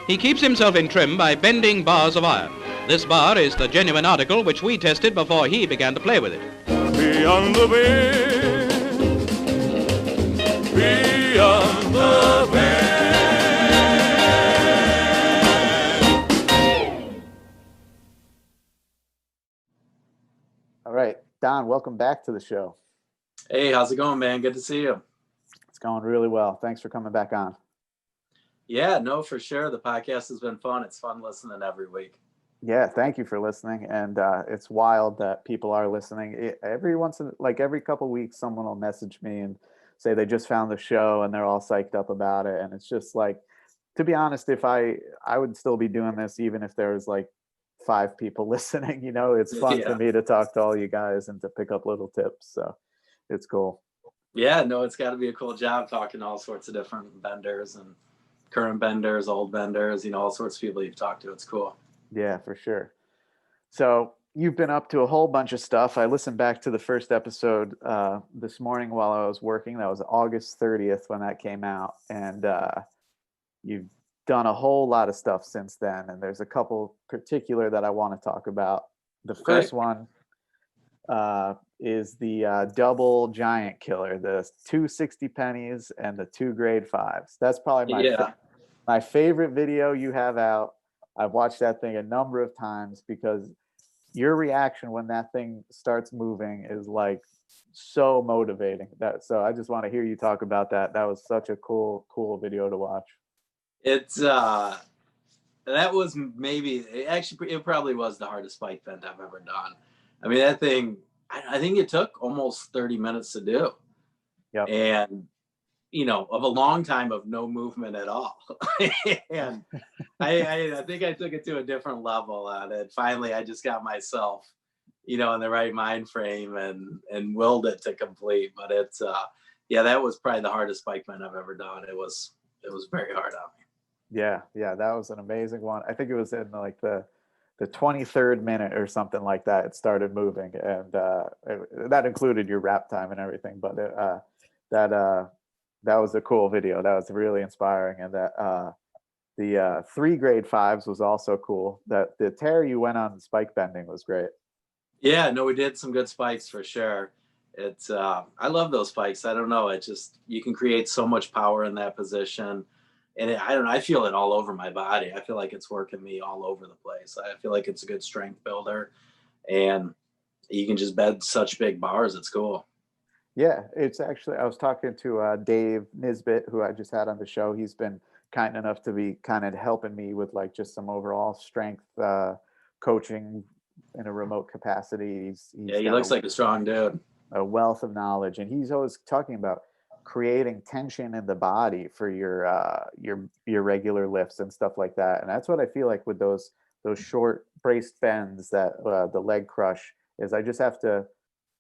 He keeps himself in trim by bending bars of iron. This bar is the genuine article which we tested before he began to play with it. Beyond the bend, beyond the bend. All right, Don, welcome back to the show. Hey, how's it going, man? Good to see you. It's going really well. Thanks for coming back on. Yeah, no, for sure. The podcast has been fun. It's fun listening every week. Yeah, thank you for listening. And it's wild that people are listening. Every couple weeks, someone will message me and say they just found the show and they're all psyched up about it. And it's just like, to be honest, if I would still be doing this even if there was like 5 people listening. You know, it's fun for me to talk to all you guys and to pick up little tips. So it's cool. Yeah, no, it's got to be a cool job talking to all sorts of different vendors and current vendors, old vendors, you know, all sorts of people you've talked to. It's cool. Yeah, for sure. So you've been up to a whole bunch of stuff. I listened back to the first episode this morning while I was working. That was August 30th when that came out. And you've done a whole lot of stuff since then. And there's a couple particular that I want to talk about. The first one is the double giant killer, the 260 pennies and the 2 grade 5s. That's probably my favorite video you have out. I've watched that thing a number of times because your reaction when that thing starts moving is like so motivating. So I just want to hear you talk about that. That was such a cool video to watch. It's that was it probably was the hardest bike bend I've ever done. I mean, that thing, I think it took almost 30 minutes to do. Yep. And you know, of a long time of no movement at all. And I think I took it to a different level on it. Finally, I just got myself, you know, in the right mind frame and willed it to complete. But it's, that was probably the hardest bike bend I've ever done. It was very hard on me. Yeah, that was an amazing one. I think it was in like the 23rd minute or something like that. It started moving, and that included your wrap time and everything. But that was a cool video. That was really inspiring. And that the 3 grade 5s was also cool. That the tear you went on spike bending was great. Yeah, no, we did some good spikes for sure. It's I love those spikes. I don't know. It just, you can create so much power in that position. And I feel it all over my body. I feel like it's working me all over the place. I feel like it's a good strength builder, and you can just bend such big bars. It's cool. Yeah, it's actually, I was talking to Dave Nisbet, who I just had on the show. He's been kind enough to be kind of helping me with like just some overall strength coaching in a remote capacity. He looks like a strong dude. A wealth of knowledge, and he's always talking about creating tension in the body for your regular lifts and stuff like that. And that's what I feel like with those short braced bends that the leg crush is. I just have to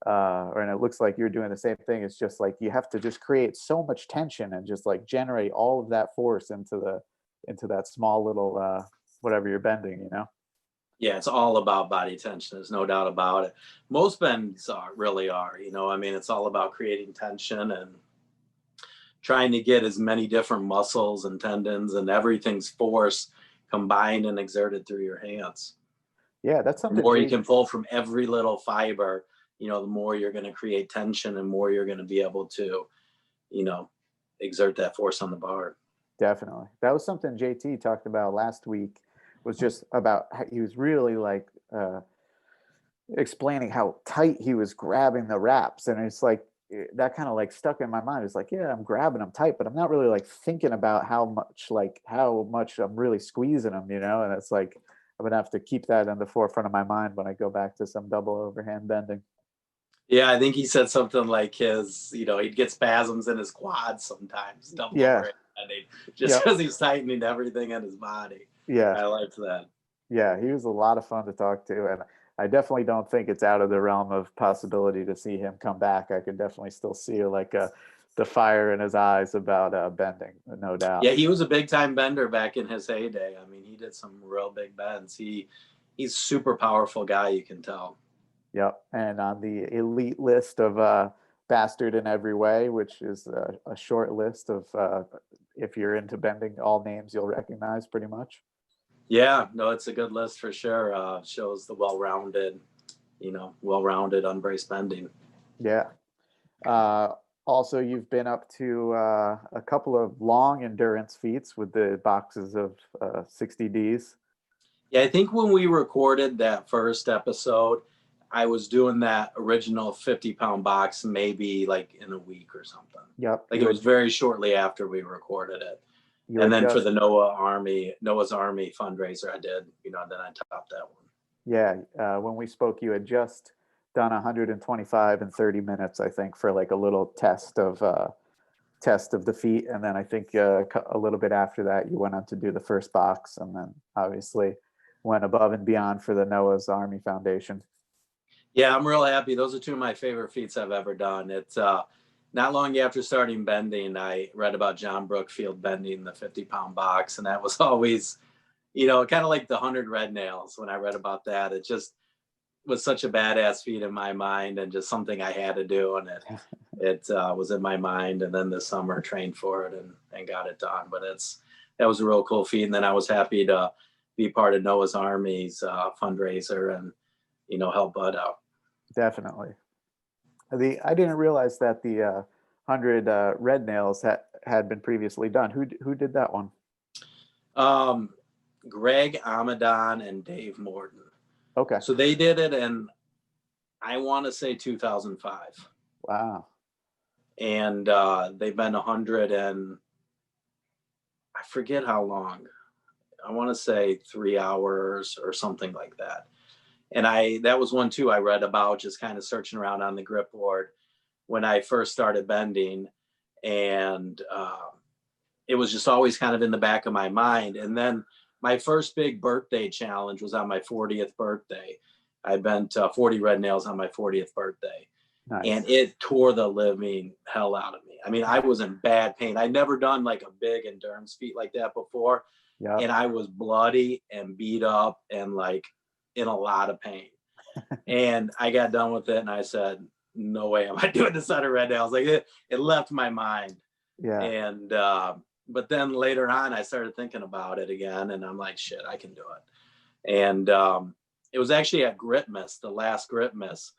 and it looks like you're doing the same thing. It's just like you have to just create so much tension and just like generate all of that force into that small little whatever you're bending, you know. Yeah, it's all about body tension. There's no doubt about it. Most bends really are, you know. I mean, it's all about creating tension and trying to get as many different muscles and tendons and everything's force combined and exerted through your hands. Yeah, that's something. The more you can pull from every little fiber, you know, the more you're going to create tension and more you're going to be able to, you know, exert that force on the bar. Definitely. That was something JT talked about last week, was just about how he was really like explaining how tight he was grabbing the wraps. And it's like, that kind of like stuck in my mind. It's like, yeah, I'm grabbing them tight, but I'm not really like thinking about how much I'm really squeezing them, you know? And it's like, I'm going to have to keep that in the forefront of my mind when I go back to some double overhand bending. Yeah, I think he said something like he'd get spasms in his quads sometimes. Overhand bending, just because he's tightening everything in his body. Yeah. I liked that. Yeah, he was a lot of fun to talk to. And I definitely don't think it's out of the realm of possibility to see him come back. I can definitely still see like the fire in his eyes about bending, no doubt. Yeah, he was a big time bender back in his heyday. I mean, he did some real big bends. He's super powerful guy, you can tell. Yep. And on the elite list of bastard in every way, which is a short list of if you're into bending, all names you'll recognize pretty much. Yeah, no, it's a good list for sure. Shows the well-rounded unbraced bending. Yeah. Also, you've been up to a couple of long endurance feats with the boxes of 60Ds. Yeah, I think when we recorded that first episode, I was doing that original 50-pound box maybe like in a week or something. Yep. Like it was very shortly after we recorded it. And then for the Noah's Army fundraiser, I did, then I topped that one. Yeah. When we spoke, you had just done 125 in 30 minutes, I think, for like a little test of the feat. And then I think a little bit after that, you went on to do the first box, and then obviously went above and beyond for the Noah's Army Foundation. Yeah, I'm real happy. Those are two of my favorite feats I've ever done. It's not long after starting bending, I read about John Brookfield bending the 50-pound box. And that was always, kind of like the 100 red nails. When I read about that, it just was such a badass feat in my mind, and just something I had to do. And it was in my mind. And then this summer trained for it and got it done. But that was a real cool feat. And then I was happy to be part of Noah's Army's fundraiser and, help Bud out. Definitely. I didn't realize that the 100 red nails had been previously done. Who did that one? Greg Amadon and Dave Morton. Okay. So they did it in, I want to say 2005. Wow. And they've been 100 and I forget how long. I want to say 3 hours or something like that. And that was one too I read about, just kind of searching around on the grip board when I first started bending. And it was just always kind of in the back of my mind. And then my first big birthday challenge was on my 40th birthday. I bent 40 red nails on my 40th birthday. Nice. And it tore the living hell out of me. I mean, I was in bad pain. I'd never done like a big endurance feat like that before. Yep. And I was bloody and beat up and like in a lot of pain. And I got done with it and I said, no way am I doing this on a red nails. Like it left my mind. Yeah. And but then later on I started thinking about it again and I'm like, shit, I can do it. And it was actually at Gritmas, the last Gritmas.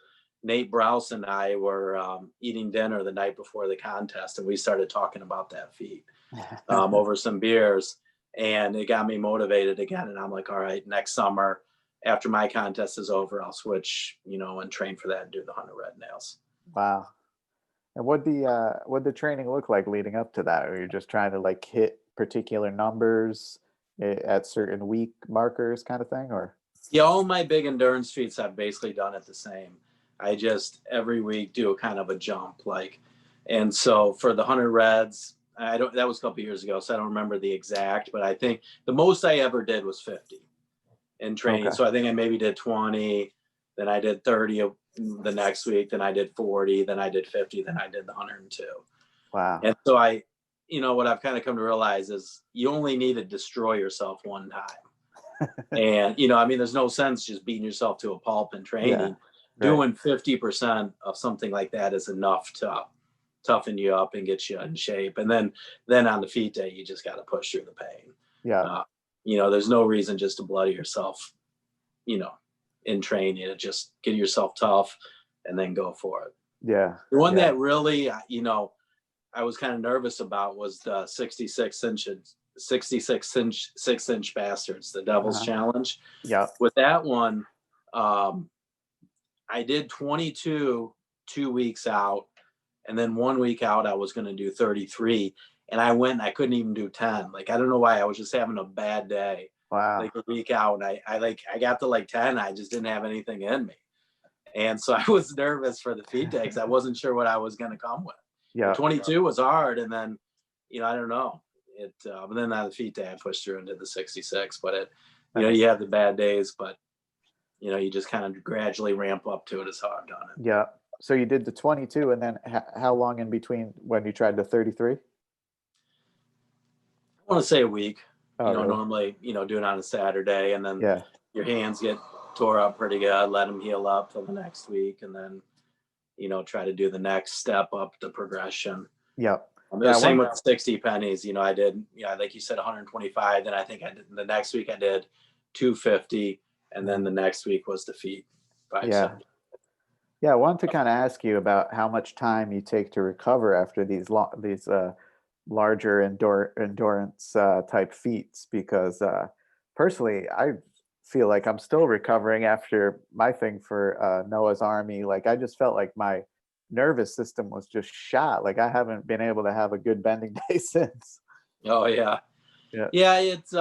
Nate Browse and I were eating dinner the night before the contest, and we started talking about that feat over some beers, and it got me motivated again. And I'm like, all right, next summer after my contest is over, I'll switch, and train for that and do the 100 red nails. Wow. And what the training look like leading up to that? Or you're just trying to like hit particular numbers at certain week markers kind of thing, or? Yeah, all my big endurance feats I've basically done it the same. I just every week do a kind of a jump, and so for the 100 reds, that was a couple years ago, so I don't remember the exact, but I think the most I ever did was 50 in training. Okay. So I think I maybe did 20, then I did 30 the next week, then I did 40, then I did 50, then I did the 102. Wow. And so what I've kind of come to realize is you only need to destroy yourself one time. And, there's no sense just beating yourself to a pulp in training. Yeah. Doing 50% of something like that is enough to toughen you up and get you in shape. And then on the feat day, you just got to push through the pain. Yeah. There's no reason just to bloody yourself, in training. To just get yourself tough and then go for it. Yeah. The one that really, I was kind of nervous about was the 6-inch bastards, the Devil's Challenge. Yeah. With that one, I did 22 2 weeks out, and then 1 week out I was going to do 33, and I couldn't even do 10. Like I don't know why, I was just having a bad day. Wow. Like a week out, and I got to like 10, I just didn't have anything in me, and so I was nervous for the feat day because I wasn't sure what I was going to come with. Yeah. 22 was hard, and then I don't know it, but then on the feat day I pushed through into the 66. But you have the bad days, but you just kind of gradually ramp up to it is how I've done it. Yeah. So you did the 22, and then how long in between when you tried the 33? I want to say a week. Really? Normally, do it on a Saturday, and then your hands get tore up pretty good, let them heal up for the next week, and then, try to do the next step up the progression. Yep. The same with 60 pennies. You know, I did, like you said, 125. Then I think I did the next week I did 250, and then the next week was the feet 570. Yeah, I wanted to kind of ask you about how much time you take to recover after these larger endurance type feats, because personally, I feel like I'm still recovering after my thing for Noah's Army. Like I just felt like my nervous system was just shot. Like I haven't been able to have a good bending day since. Oh yeah. Yeah. It's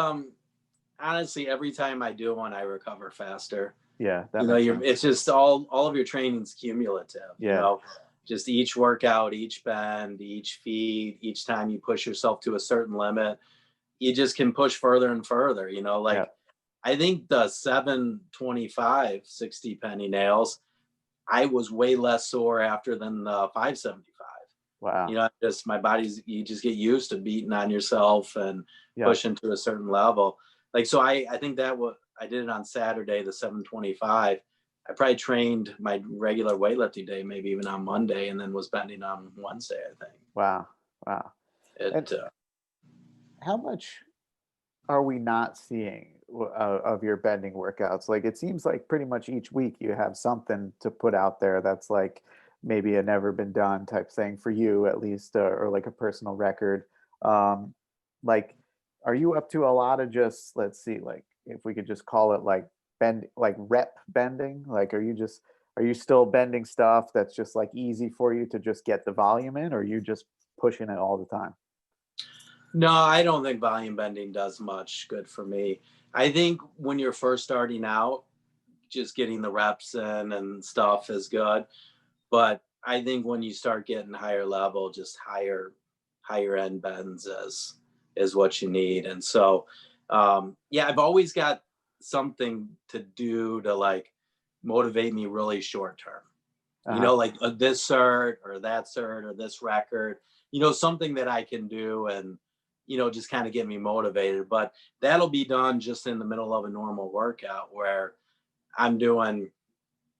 honestly, every time I do one, I recover faster. Yeah, that makes sense. It's just all of your training's cumulative. Yeah. Just each workout, each bend, each feed, each time you push yourself to a certain limit, you just can push further and further. I think the 725 60 penny nails, I was way less sore after than the 575. Wow. Just my body's, you just get used to beating on yourself and pushing to a certain level. So I think that I did it on Saturday, the 725. I probably trained my regular weightlifting day, maybe even on Monday, and then was bending on Wednesday, I think. Wow. How much are we not seeing of your bending workouts? Like it seems like pretty much each week you have something to put out there that's like maybe a never been done type thing for you, at least, or like a personal record. Like, are you up to a lot of just, let's see, like if we could just call it like rep bending? Like, are you still bending stuff that's just like easy for you to just get the volume in, or are you just pushing it all the time? No, I don't think volume bending does much good for me. I think when you're first starting out, just getting the reps in and stuff is good. But I think when you start getting higher level, just higher end bends is what you need. And so, I've always got something to do to like motivate me really short term. Like this cert or that cert or this record, something that I can do and, just kind of get me motivated. But that'll be done just in the middle of a normal workout where I'm doing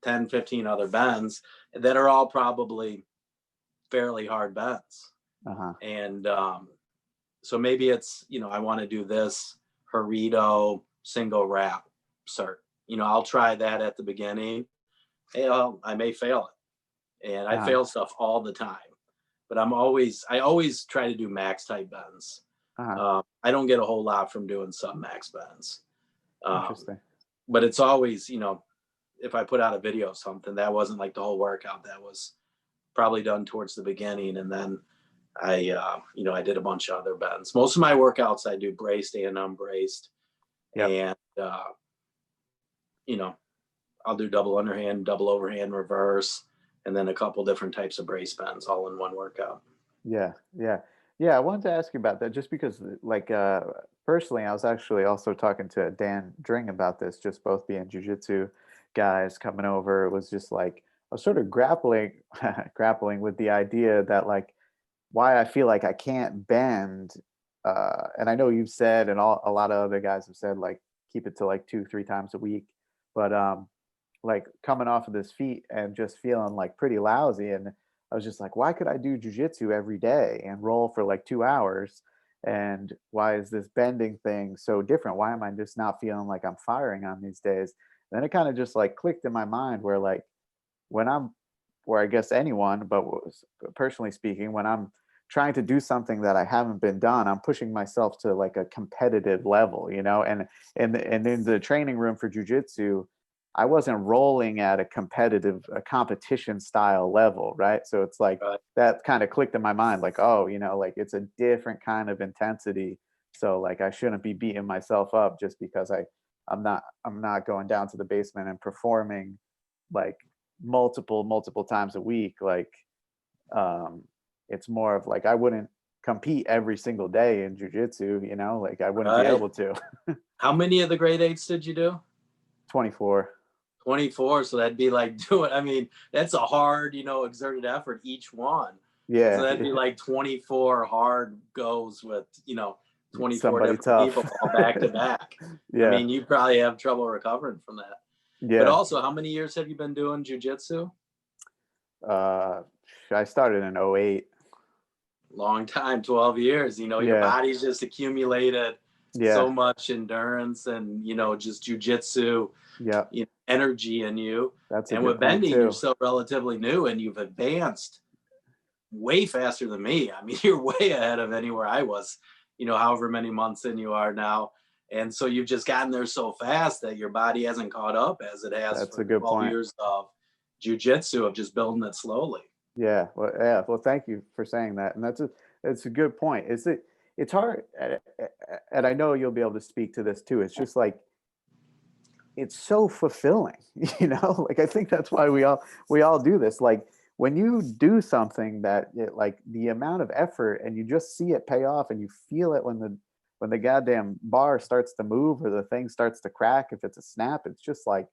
10, 15 other bends that are all probably fairly hard bends. And so maybe it's, I want to do this Harito single wrap cert. I'll try that at the beginning. I may fail it. And I fail stuff all the time. But I always try to do max type bends. I don't get a whole lot from doing sub max bends. Interesting. But it's always, if I put out a video of something, that wasn't like the whole workout. That was probably done towards the beginning. And then I did a bunch of other bends. Most of my workouts, I do braced and unbraced. Yep. And, I'll do double underhand, double overhand, reverse, and then a couple different types of brace bends all in one workout. Yeah. I wanted to ask you about that just because, like, personally, I was actually also talking to Dan Dring about this, just both being jiu-jitsu guys coming over. It was just like, I was sort of grappling with the idea that, like, why I feel like I can't bend. And I know you've said, and a lot of other guys have said, like, keep it to like 2-3 times a week. But like coming off of this feat and just feeling like pretty lousy. And I was just like, why could I do jujitsu every day and roll for like 2 hours? And why is this bending thing so different? Why am I just not feeling like I'm firing on these days? And then it kind of just like clicked in my mind where like where I guess anyone, but personally speaking, when I'm trying to do something that I haven't been done, I'm pushing myself to like a competitive level, and in the training room for jujitsu, I wasn't rolling at a competition style level, right? So it's like that kind of clicked in my mind, like, oh, like it's a different kind of intensity. So like I shouldn't be beating myself up just because I'm not going down to the basement and performing like multiple times a week. Like it's more of like I wouldn't compete every single day in jiu-jitsu, like I wouldn't be able to. How many of the grade 8s did you do? 24. 24, so that'd be like that's a hard, exerted effort each one. Yeah. So that'd be like 24 hard goes with, 24 somebody different tough. people all back to back. Yeah. You probably have trouble recovering from that. Yeah. But also, how many years have you been doing jiu-jitsu? I started in 2008. long time, 12 years. Your Yeah. body's just accumulated Yeah. so much endurance and, just jujitsu, Yeah. energy in you. That's a And good with point bending, too. you're still relatively new and you've advanced way faster than me. I mean, you're way ahead of anywhere I was, however many months in you are now. And so you've just gotten there so fast that your body hasn't caught up as it has That's for a good 12 point. years of jujitsu, of just building it slowly. Yeah. Well, thank you for saying that. And it's a good point. It's hard, and I know you'll be able to speak to this too. It's just like, it's so fulfilling, like I think that's why we all do this. Like when you do something that like the amount of effort and you just see it pay off and you feel it when the goddamn bar starts to move or the thing starts to crack, if it's a snap, it's just like,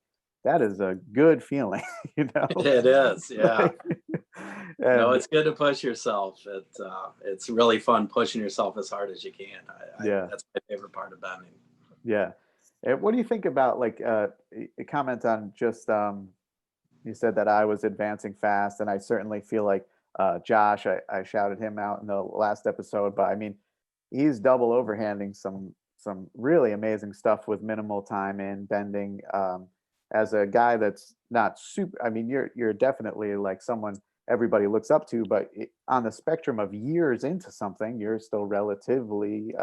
that is a good feeling, It is, yeah. And It's good to push yourself. It's really fun pushing yourself as hard as you can. Yeah. That's my favorite part of bending. Yeah. And what do you think about like a comment on just you said that I was advancing fast, and I certainly feel like Josh, I shouted him out in the last episode, but I mean, he's double overhanding some really amazing stuff with minimal time in bending. As a guy that's not super, I mean, you're definitely like someone everybody looks up to, but on the spectrum of years into something, you're still relatively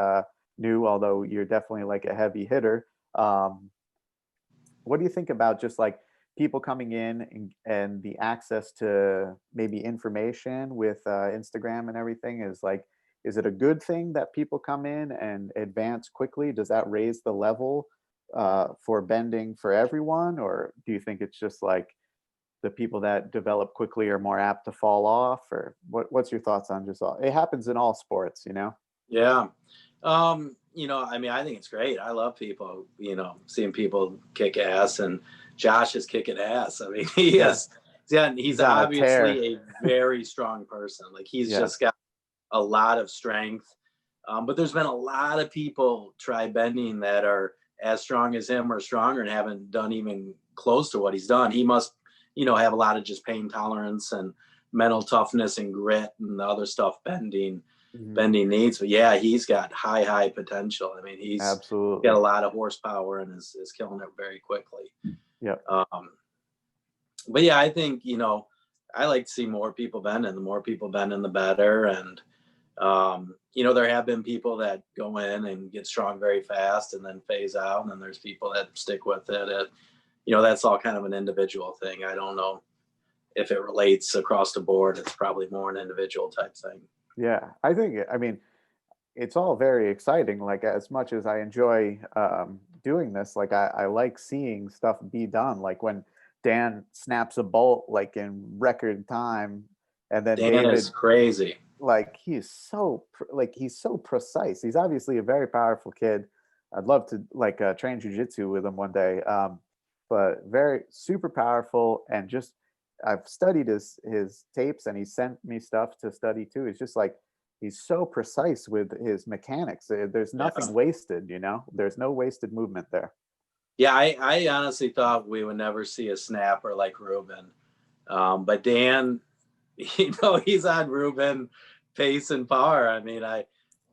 new, although you're definitely like a heavy hitter. What do you think about just like people coming in and the access to maybe information with Instagram and everything? Is it a good thing that people come in and advance quickly? Does that raise the level for bending for everyone? Or do you think it's just like the people that develop quickly are more apt to fall off? Or what's your thoughts on just all, it happens in all sports, Yeah. I mean, I think it's great. I love people, seeing people kick ass, and Josh is kicking ass. I mean, he Yeah. is, yeah, he's on a obviously a very strong person. Like he's Yeah. just got a lot of strength. But there's been a lot of people try bending that are as strong as him or stronger and haven't done even close to what he's done. He must, have a lot of just pain tolerance and mental toughness and grit and the other stuff bending needs. But yeah, he's got high potential. I mean, he's Absolutely got a lot of horsepower and is killing it very quickly. Yeah. But yeah, I think, I like to see more people bending. The more people bending, the better. And, there have been people that go in and get strong very fast and then phase out. And then there's people that stick with it. That's all kind of an individual thing. I don't know if it relates across the board. It's probably more an individual type thing. Yeah, I mean, it's all very exciting. Like as much as I enjoy doing this, like I like seeing stuff be done. Like when Dan snaps a bolt like in record time, and then Dan David is crazy. Like he's so precise. He's obviously a very powerful kid. I'd love to like train jujitsu with him one day. But very super powerful, and just I've studied his tapes, and he sent me stuff to study too. It's just like he's so precise with his mechanics. There's nothing wasted, There's no wasted movement there. Yeah, I honestly thought we would never see a snapper like Ruben. But Dan, he's on Ruben pace and power. I mean, I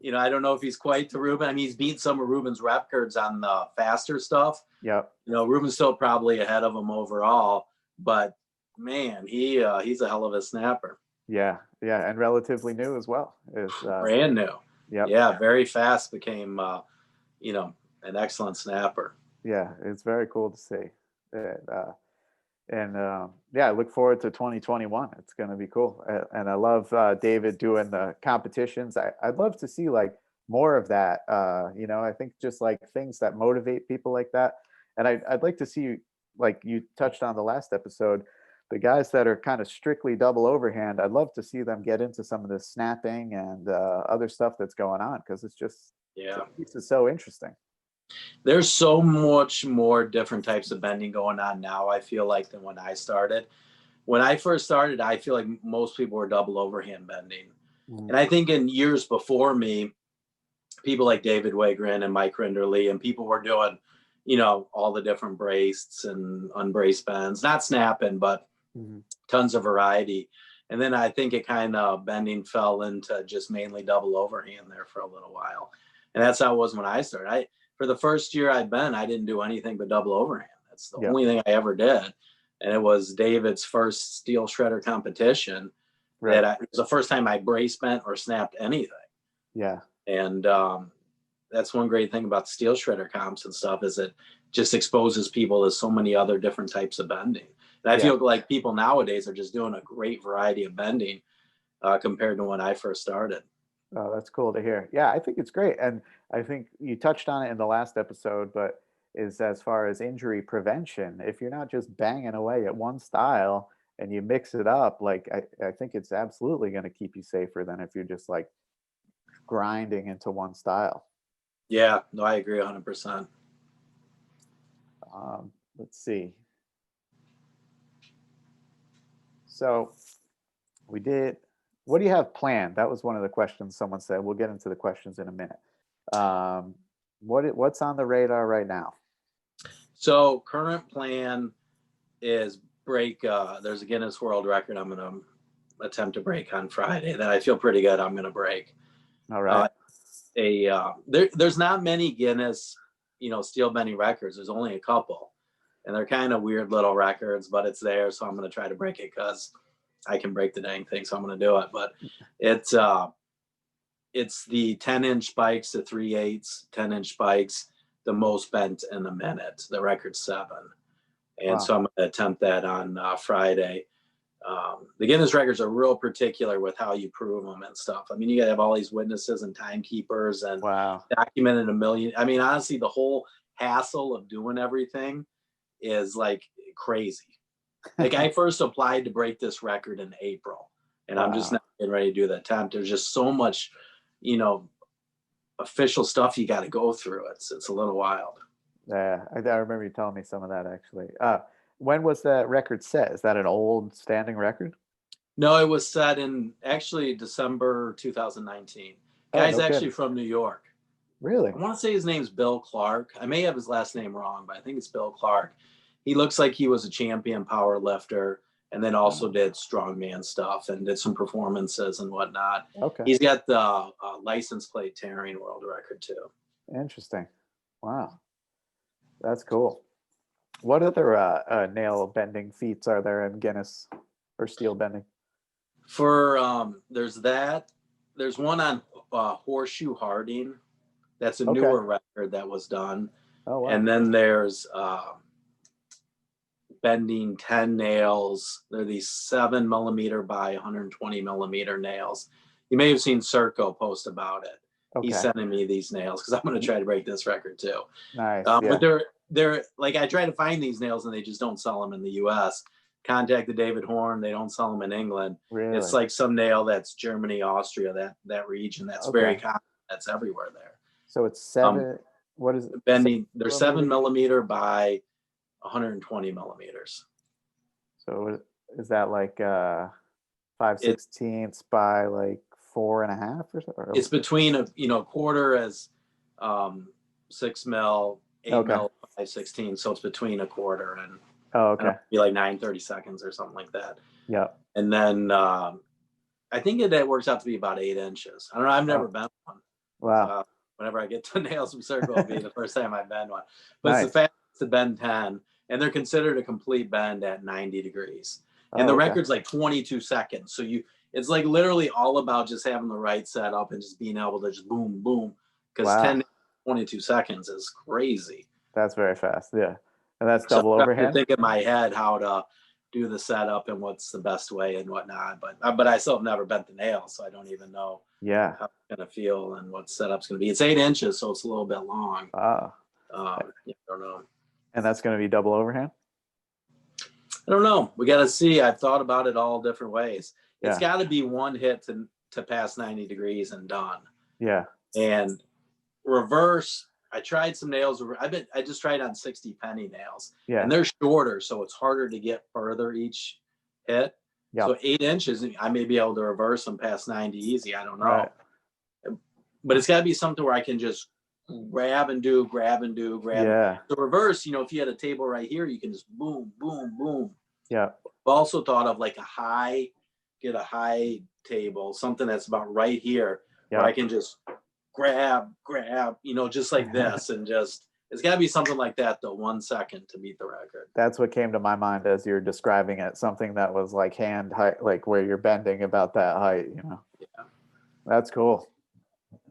don't know if he's quite to Ruben. I mean, he's beat some of Ruben's rep records on the faster stuff. Yep. Ruben's still probably ahead of him overall, but man, he's a hell of a snapper. Yeah, and relatively new as well. Brand new. Yep. Yeah, very fast became an excellent snapper. Yeah, it's very cool to see. I look forward to 2021. It's going to be cool. And I love David doing the competitions. I'd love to see like more of that. I think just like things that motivate people like that. And I'd like to see, like you touched on the last episode, the guys that are kind of strictly double overhand. I'd love to see them get into some of the snapping and other stuff that's going on, because it's just, it's so interesting. There's so much more different types of bending going on now, I feel like, than when I started. When I first started, I feel like most people were double overhand bending. And I think in years before me, people like David Wegrin and Mike Rinderly, and people were doing, all the different braced and unbraced bends, not snapping, but tons of variety. And then I think it kind of bending fell into just mainly double overhand there for a little while. And that's how it was when I started. For the first year I'd been, I didn't do anything but double overhand. That's the only thing I ever did. And it was David's first steel shredder competition. Right. It was the first time I brace bent or snapped anything. Yeah. And that's one great thing about the steel shredder comps and stuff, is it just exposes people to so many other different types of bending. And I feel like people nowadays are just doing a great variety of bending compared to when I first started. Oh, that's cool to hear. Yeah, I think it's great. And I think you touched on it in the last episode, but is as far as injury prevention, if you're not just banging away at one style and you mix it up, like I think it's absolutely going to keep you safer than if you're just like grinding into one style. Yeah, no, I agree 100%. Let's see. So what do you have planned? That was one of the questions someone said. We'll get into the questions in a minute. What's on the radar right now? So current plan is break. There's a Guinness World Record I'm going to attempt to break on Friday that I feel pretty good I'm going to break. All right. There's not many Guinness, steel bending records. There's only a couple, and they're kind of weird little records, but it's there. So I'm going to try to break it because I can break the dang thing. So I'm going to do it. But it's the 10-inch spikes, the 3/8 10-inch spikes, the most bent in a minute. The record's 7. And so I'm going to attempt that on Friday. The Guinness records are real particular with how you prove them and stuff. I mean, you got to have all these witnesses and timekeepers and documented a million. I mean, honestly, the whole hassle of doing everything is like crazy. Like I first applied to break this record in April, and I'm just not getting ready to do the attempt. There's just so much, official stuff you got to go through. It's a little wild. Yeah, I remember you telling me some of that actually. When was that record set? Is that an old standing record? No, it was set in actually December 2019. Guy's actually from New York. Really? I want to say his name's Bill Clark. I may have his last name wrong, but I think it's Bill Clark. He looks like he was a champion power lifter and then also did strongman stuff and did some performances and whatnot. Okay. He's got the license plate tearing world record too. Interesting. Wow. That's cool. What other nail bending feats are there in Guinness or steel bending? For there's one on horseshoe harding. That's a newer record that was done. Oh, wow. And then there's bending 10 nails. They're these 7 millimeter by 120 millimeter nails. You may have seen Serco post about it. Okay. He's sending me these nails because I'm going to try to break this record too. Nice. But they're like, I try to find these nails and they just don't sell them in the US. Contacted David Horn. They don't sell them in England. Really? It's like some nail that's Germany, Austria, that region. That's very common. That's everywhere there. So it's 7. What is it? Bending. They're 7 millimeter by 120 millimeters. So is that like 5/16 by like 4.5 or something? It's between a quarter as 6 mil, 8 mil, 5/16. So it's between a quarter and be like 9/30 seconds or something like that. Yeah. And then I think that works out to be about 8 inches. I don't know. I've never bent one. Wow. Whenever I get to nails from Circle, it'll be the first time I bend one. But it's the fact to bend 10, and they're considered a complete bend at 90 degrees. And the record's like 22 seconds. So it's like literally all about just having the right setup and just being able to just boom, boom. Because 10 to 22 seconds is crazy. That's very fast. Yeah. And that's double overhand. I think in my head how to do the setup and what's the best way and whatnot. But I still have never bent the nail, so I don't even know how it's going to feel and what setup's going to be. It's 8 inches, so it's a little bit long. I don't know. And that's going to be double overhand? I don't know. We got to see. I've thought about it all different ways. It's got to be one hit to pass 90 degrees and done. Yeah. And reverse, I tried some nails. I just tried on 60 penny nails. Yeah. And they're shorter, so it's harder to get further each hit. Yep. So 8 inches, I may be able to reverse them past 90 easy. I don't know. Right. But it's got to be something where I can just grab and do. Yeah. The reverse, if you had a table right here, you can just boom, boom, boom. Yeah. I've also thought of like a high get a high table, something that's about right here, Yeah. where I can just grab, just like this, and just, it's got to be something like that though. 1 second to beat the record. That's what came to my mind as you're describing it. Something that was like hand height, like where you're bending about that height, Yeah. That's cool.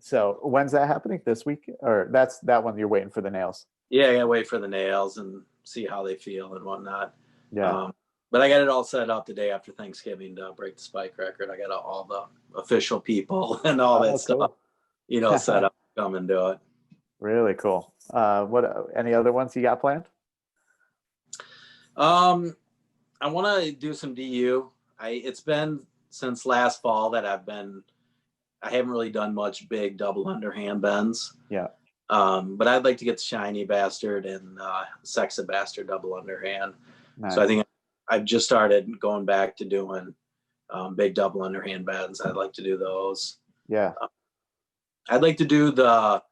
So when's that happening? This week? Or that's that one you're waiting for the nails? Yeah, I gotta wait for the nails and see how they feel and whatnot. Yeah. But I got it all set up the day after Thanksgiving to break the spike record. I got all the official people and all that stuff, cool. set up to come and do it. Really cool. What any other ones you got planned? I want to do some DU. It's been since last fall that I haven't really done much big double underhand bends. Yeah. But I'd like to get the shiny bastard and sexy bastard double underhand. Nice. So I think I've just started going back to doing big double underhand bends. I'd like to do those. Yeah. I'd like to do the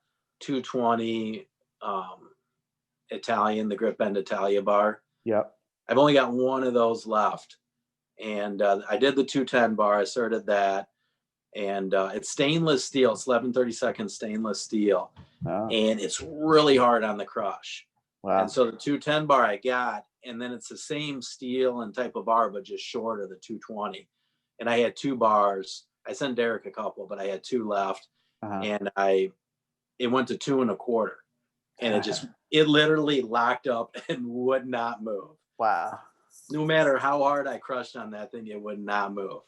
220 Italian, the grip bend Italia bar. Yep. I've only got one of those left. And I did the 210 bar. I started that. And it's stainless steel. It's 11/32 stainless steel. Oh. And it's really hard on the crush. Wow. And so the 210 bar I got, and then it's the same steel and type of bar, but just shorter, the 220. And I had 2 bars. I sent Derek a couple, but I had 2 left. And it went to 2 1/4. And it literally locked up and would not move. Wow. No matter how hard I crushed on that thing, it would not move.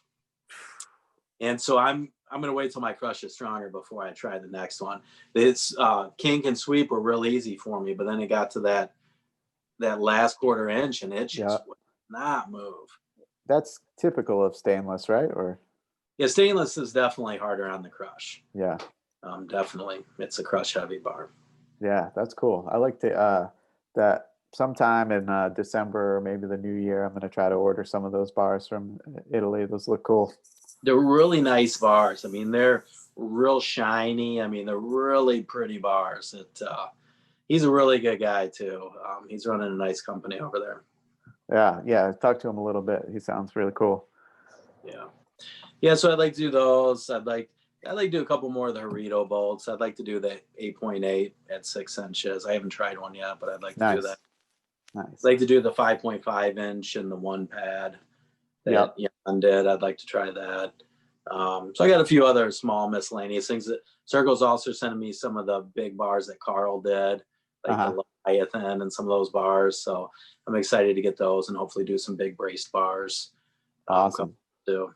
And so I'm going to wait till my crush is stronger before I try the next one. This kink and sweep were real easy for me, but then it got to that last 1/4 inch and it just would not move. That's typical of stainless, right? Or yeah, stainless is definitely harder on the crush. Yeah. Definitely. It's a crush heavy bar. Yeah, that's cool. I like to that sometime in December or maybe the new year, I'm going to try to order some of those bars from Italy. Those look cool. They're really nice bars. I mean, they're real shiny. I mean, they're really pretty bars. He's a really good guy too. He's running a nice company over there. Yeah. I talked to him a little bit. He sounds really cool. Yeah. So I'd like to do those. I'd like to do a couple more of the Harito bolts. I'd like to do the 8.8 at 6 inches. I haven't tried one yet, but I'd like to do that. Nice. I'd like to do the 5.5 inch and the 1 pad that Jan did. I'd like to try that. So I got a few other small miscellaneous things. That Circle's also sending me some of the big bars that Carl did, like the Leviathan and some of those bars. So I'm excited to get those and hopefully do some big braced bars. Awesome. Too.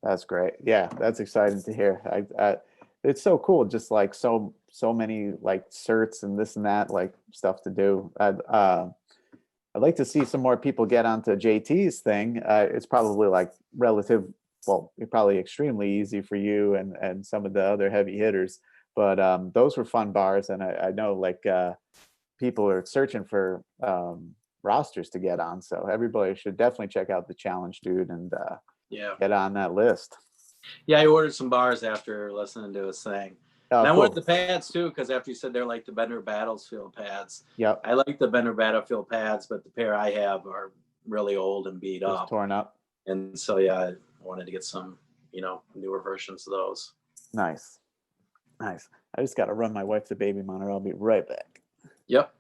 That's great. Yeah, that's exciting to hear. It's so cool. Just like so many like certs and this and that, like stuff to do. I'd like to see some more people get onto JT's thing. It's probably like probably extremely easy for you and some of the other heavy hitters. But those were fun bars, and I know like people are searching for rosters to get on. So everybody should definitely check out the challenge, dude, and get on that list. Yeah, I ordered some bars after listening to his thing. And I wanted the pads too, because after you said they're like the Bender Battlefield pads. Yep. I like the Bender Battlefield pads, but the pair I have are really old and beat up. Torn up. And so I wanted to get some, newer versions of those. Nice. I just got to run my wife the baby monitor. I'll be right back. Yep.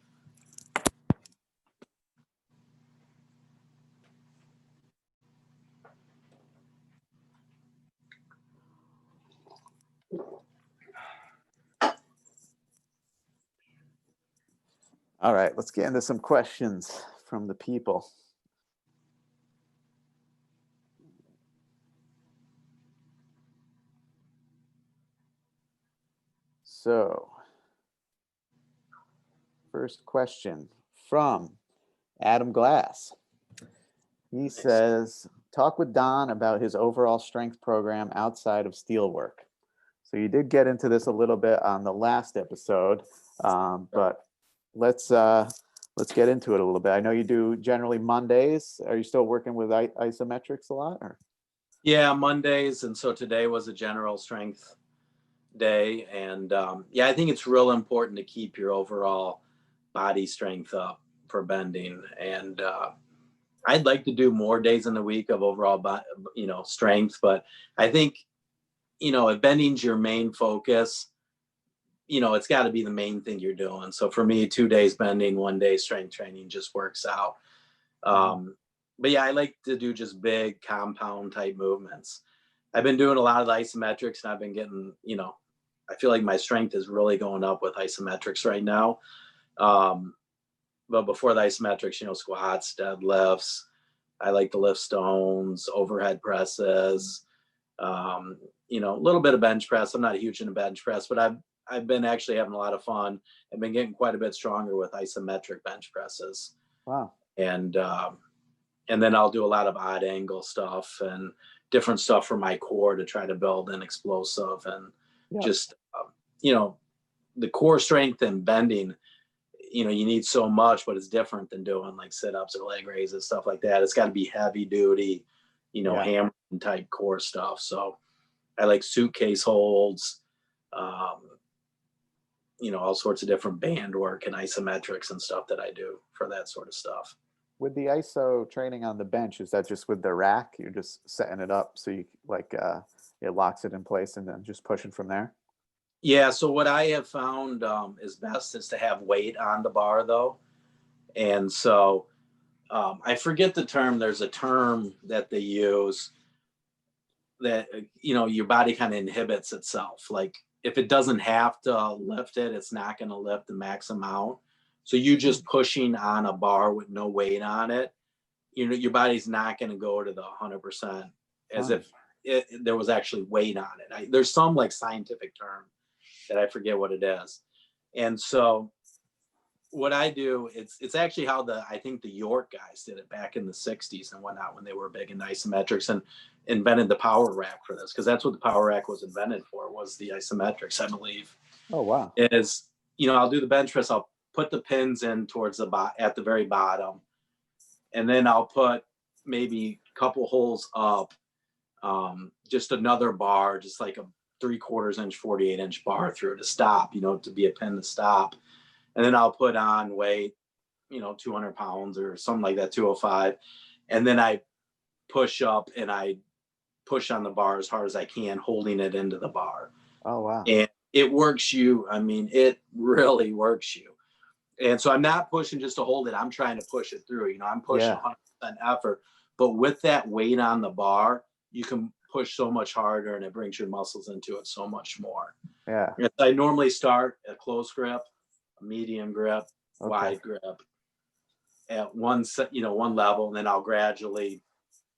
All right, let's get into some questions from the people. So, first question from Adam Glass. He says, talk with Don about his overall strength program outside of steelwork. So you did get into this a little bit on the last episode, but let's get into it a little bit. I know you do generally Mondays. Are you still working with isometrics a lot? Or? Yeah, Mondays. And so today was a general strength day. And I think it's real important to keep your overall body strength up for bending. And I'd like to do more days in the week of overall, strength, but I think, if bending's your main focus, it's got to be the main thing you're doing. So for me, 2 days bending, 1 day strength training just works out. But yeah, I like to do just big compound type movements. I've been doing a lot of isometrics, and I've been getting, I feel like my strength is really going up with isometrics right now. But before the isometrics, squats, deadlifts, I like to lift stones, overhead presses, a little bit of bench press. I'm not huge into bench press, but I've been actually having a lot of fun. I've been getting quite a bit stronger with isometric bench presses. Wow. And then I'll do a lot of odd angle stuff and different stuff for my core to try to build an explosive and just, the core strength and bending, you need so much, but it's different than doing like sit-ups or leg raises, stuff like that. It's got to be heavy duty, hammering type core stuff. So I like suitcase holds, all sorts of different band work and isometrics and stuff that I do for that sort of stuff. With the ISO training on the bench, is that just with the rack? You're just setting it up so you it locks it in place and then just pushing from there? Yeah. So what I have found is best is to have weight on the bar though. And so I forget the term. There's a term that they use that, your body kind of inhibits itself. Like if it doesn't have to lift it, it's not going to lift the max amount. So you just pushing on a bar with no weight on it, your body's not going to go to the 100% as if there was actually weight on it. There's some like scientific term that I forget what it is. And so what I do, it's actually how I think the York guys did it back in the 60s and whatnot when they were big in isometrics and invented the power rack for this, because that's what the power rack was invented for, was the isometrics, I believe. Oh, wow. Is, I'll do the bench press, I'll put the pins in towards at the very bottom, and then I'll put maybe a couple holes up, just another bar, just like a 3/4 inch, 48-inch bar through to stop, to be a pin to stop. And then I'll put on weight, 200 pounds or something like that, 205. And then I push up and I push on the bar as hard as I can, holding it into the bar. Oh, wow. And it works you. I mean, it really works you. And so I'm not pushing just to hold it. I'm trying to push it through. I'm pushing 100% effort. But with that weight on the bar, you can push so much harder, and it brings your muscles into it so much more. Yeah. I normally start at close grip, medium grip, wide grip at one level, and then I'll gradually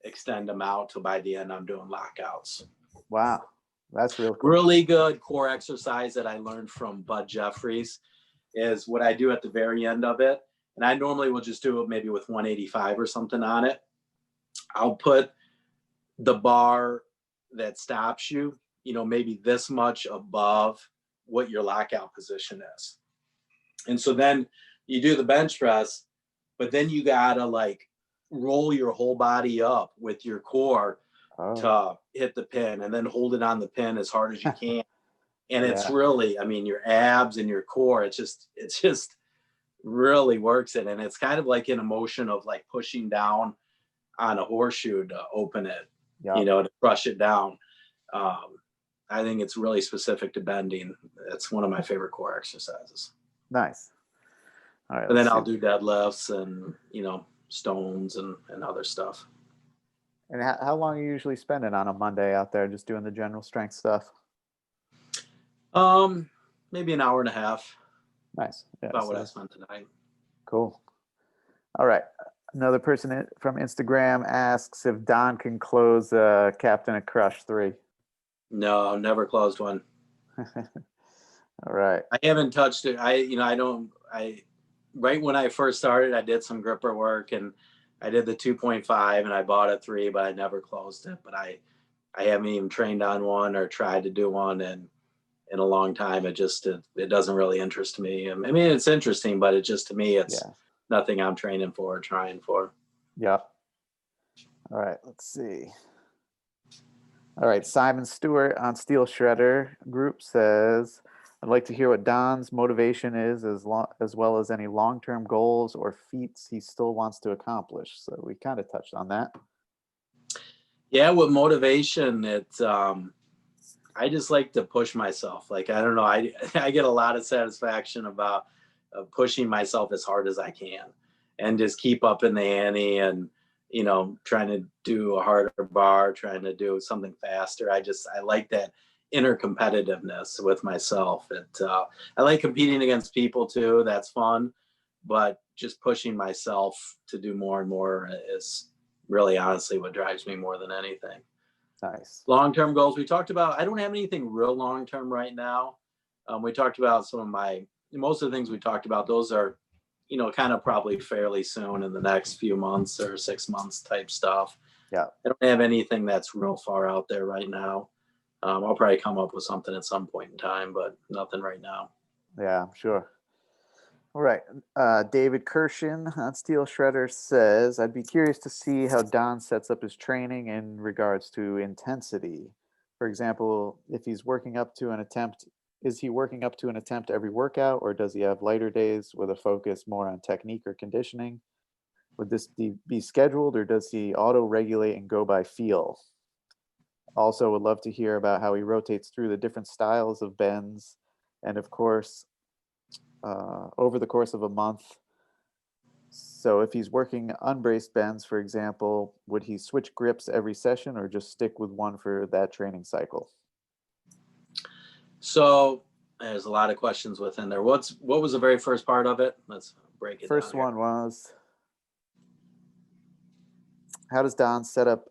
extend them out till by the end I'm doing lockouts. Wow. That's real cool. Really good core exercise that I learned from Bud Jeffries is what I do at the very end of it. And I normally will just do it maybe with 185 or something on it. I'll put the bar that stops you, maybe this much above what your lockout position is. And so then you do the bench press, but then you gotta like roll your whole body up with your core to hit the pin, and then hold it on the pin as hard as you can. And it's really, your abs and your core, it's just really works it. And it's kind of like an emotion of like pushing down on a horseshoe to open it, to crush it down. I think it's really specific to bending. It's one of my favorite core exercises. Nice. All right. And then I'll do deadlifts and, stones and other stuff. And how long are you usually spending on a Monday out there just doing the general strength stuff? Maybe an hour and a half. Nice. Yeah, about what I spent tonight. Cool. All right. Another person from Instagram asks if Don can close Captain of Crush 3. No, never closed one. All right. I haven't touched it. Right when I first started, I did some gripper work, and I did the 2.5 and I bought a 3, but I never closed it. But I haven't even trained on one or tried to do one in a long time. It doesn't really interest me. It's interesting, but to me, it's nothing I'm training for or trying for. Yeah. All right. Let's see. All right. Simon Stewart on Steel Shredder group says, I'd like to hear what Don's motivation is, as well as any long-term goals or feats he still wants to accomplish. So we kind of touched on that. Yeah, with motivation, it's I just like to push myself. Like, I don't know, I get a lot of satisfaction about pushing myself as hard as I can and just keep up in the ante and, trying to do a harder bar, trying to do something faster. I like that inner competitiveness with myself. I like competing against people too. That's fun, but just pushing myself to do more and more is really honestly what drives me more than anything. Nice. Long-term goals we talked about. I don't have anything real long-term right now. We talked about most of the things we talked about. Those are, kind of probably fairly soon in the next few months or 6 months type stuff. Yeah. I don't have anything that's real far out there right now. I'll probably come up with something at some point in time, but nothing right now. Yeah, I'm sure. All right. David Kirshen on Steel Shredder says, I'd be curious to see how Don sets up his training in regards to intensity. For example, if he's working up to an attempt, is he working up to an attempt every workout, or does he have lighter days with a focus more on technique or conditioning? Would this be scheduled, or does he auto-regulate and go by feel? Also, would love to hear about how he rotates through the different styles of bends, and of course, over the course of a month. So if he's working unbraced bends, for example, would he switch grips every session or just stick with one for that training cycle? So there's a lot of questions within there. What was the very first part of it? Let's break it down. First one was, how does Don set up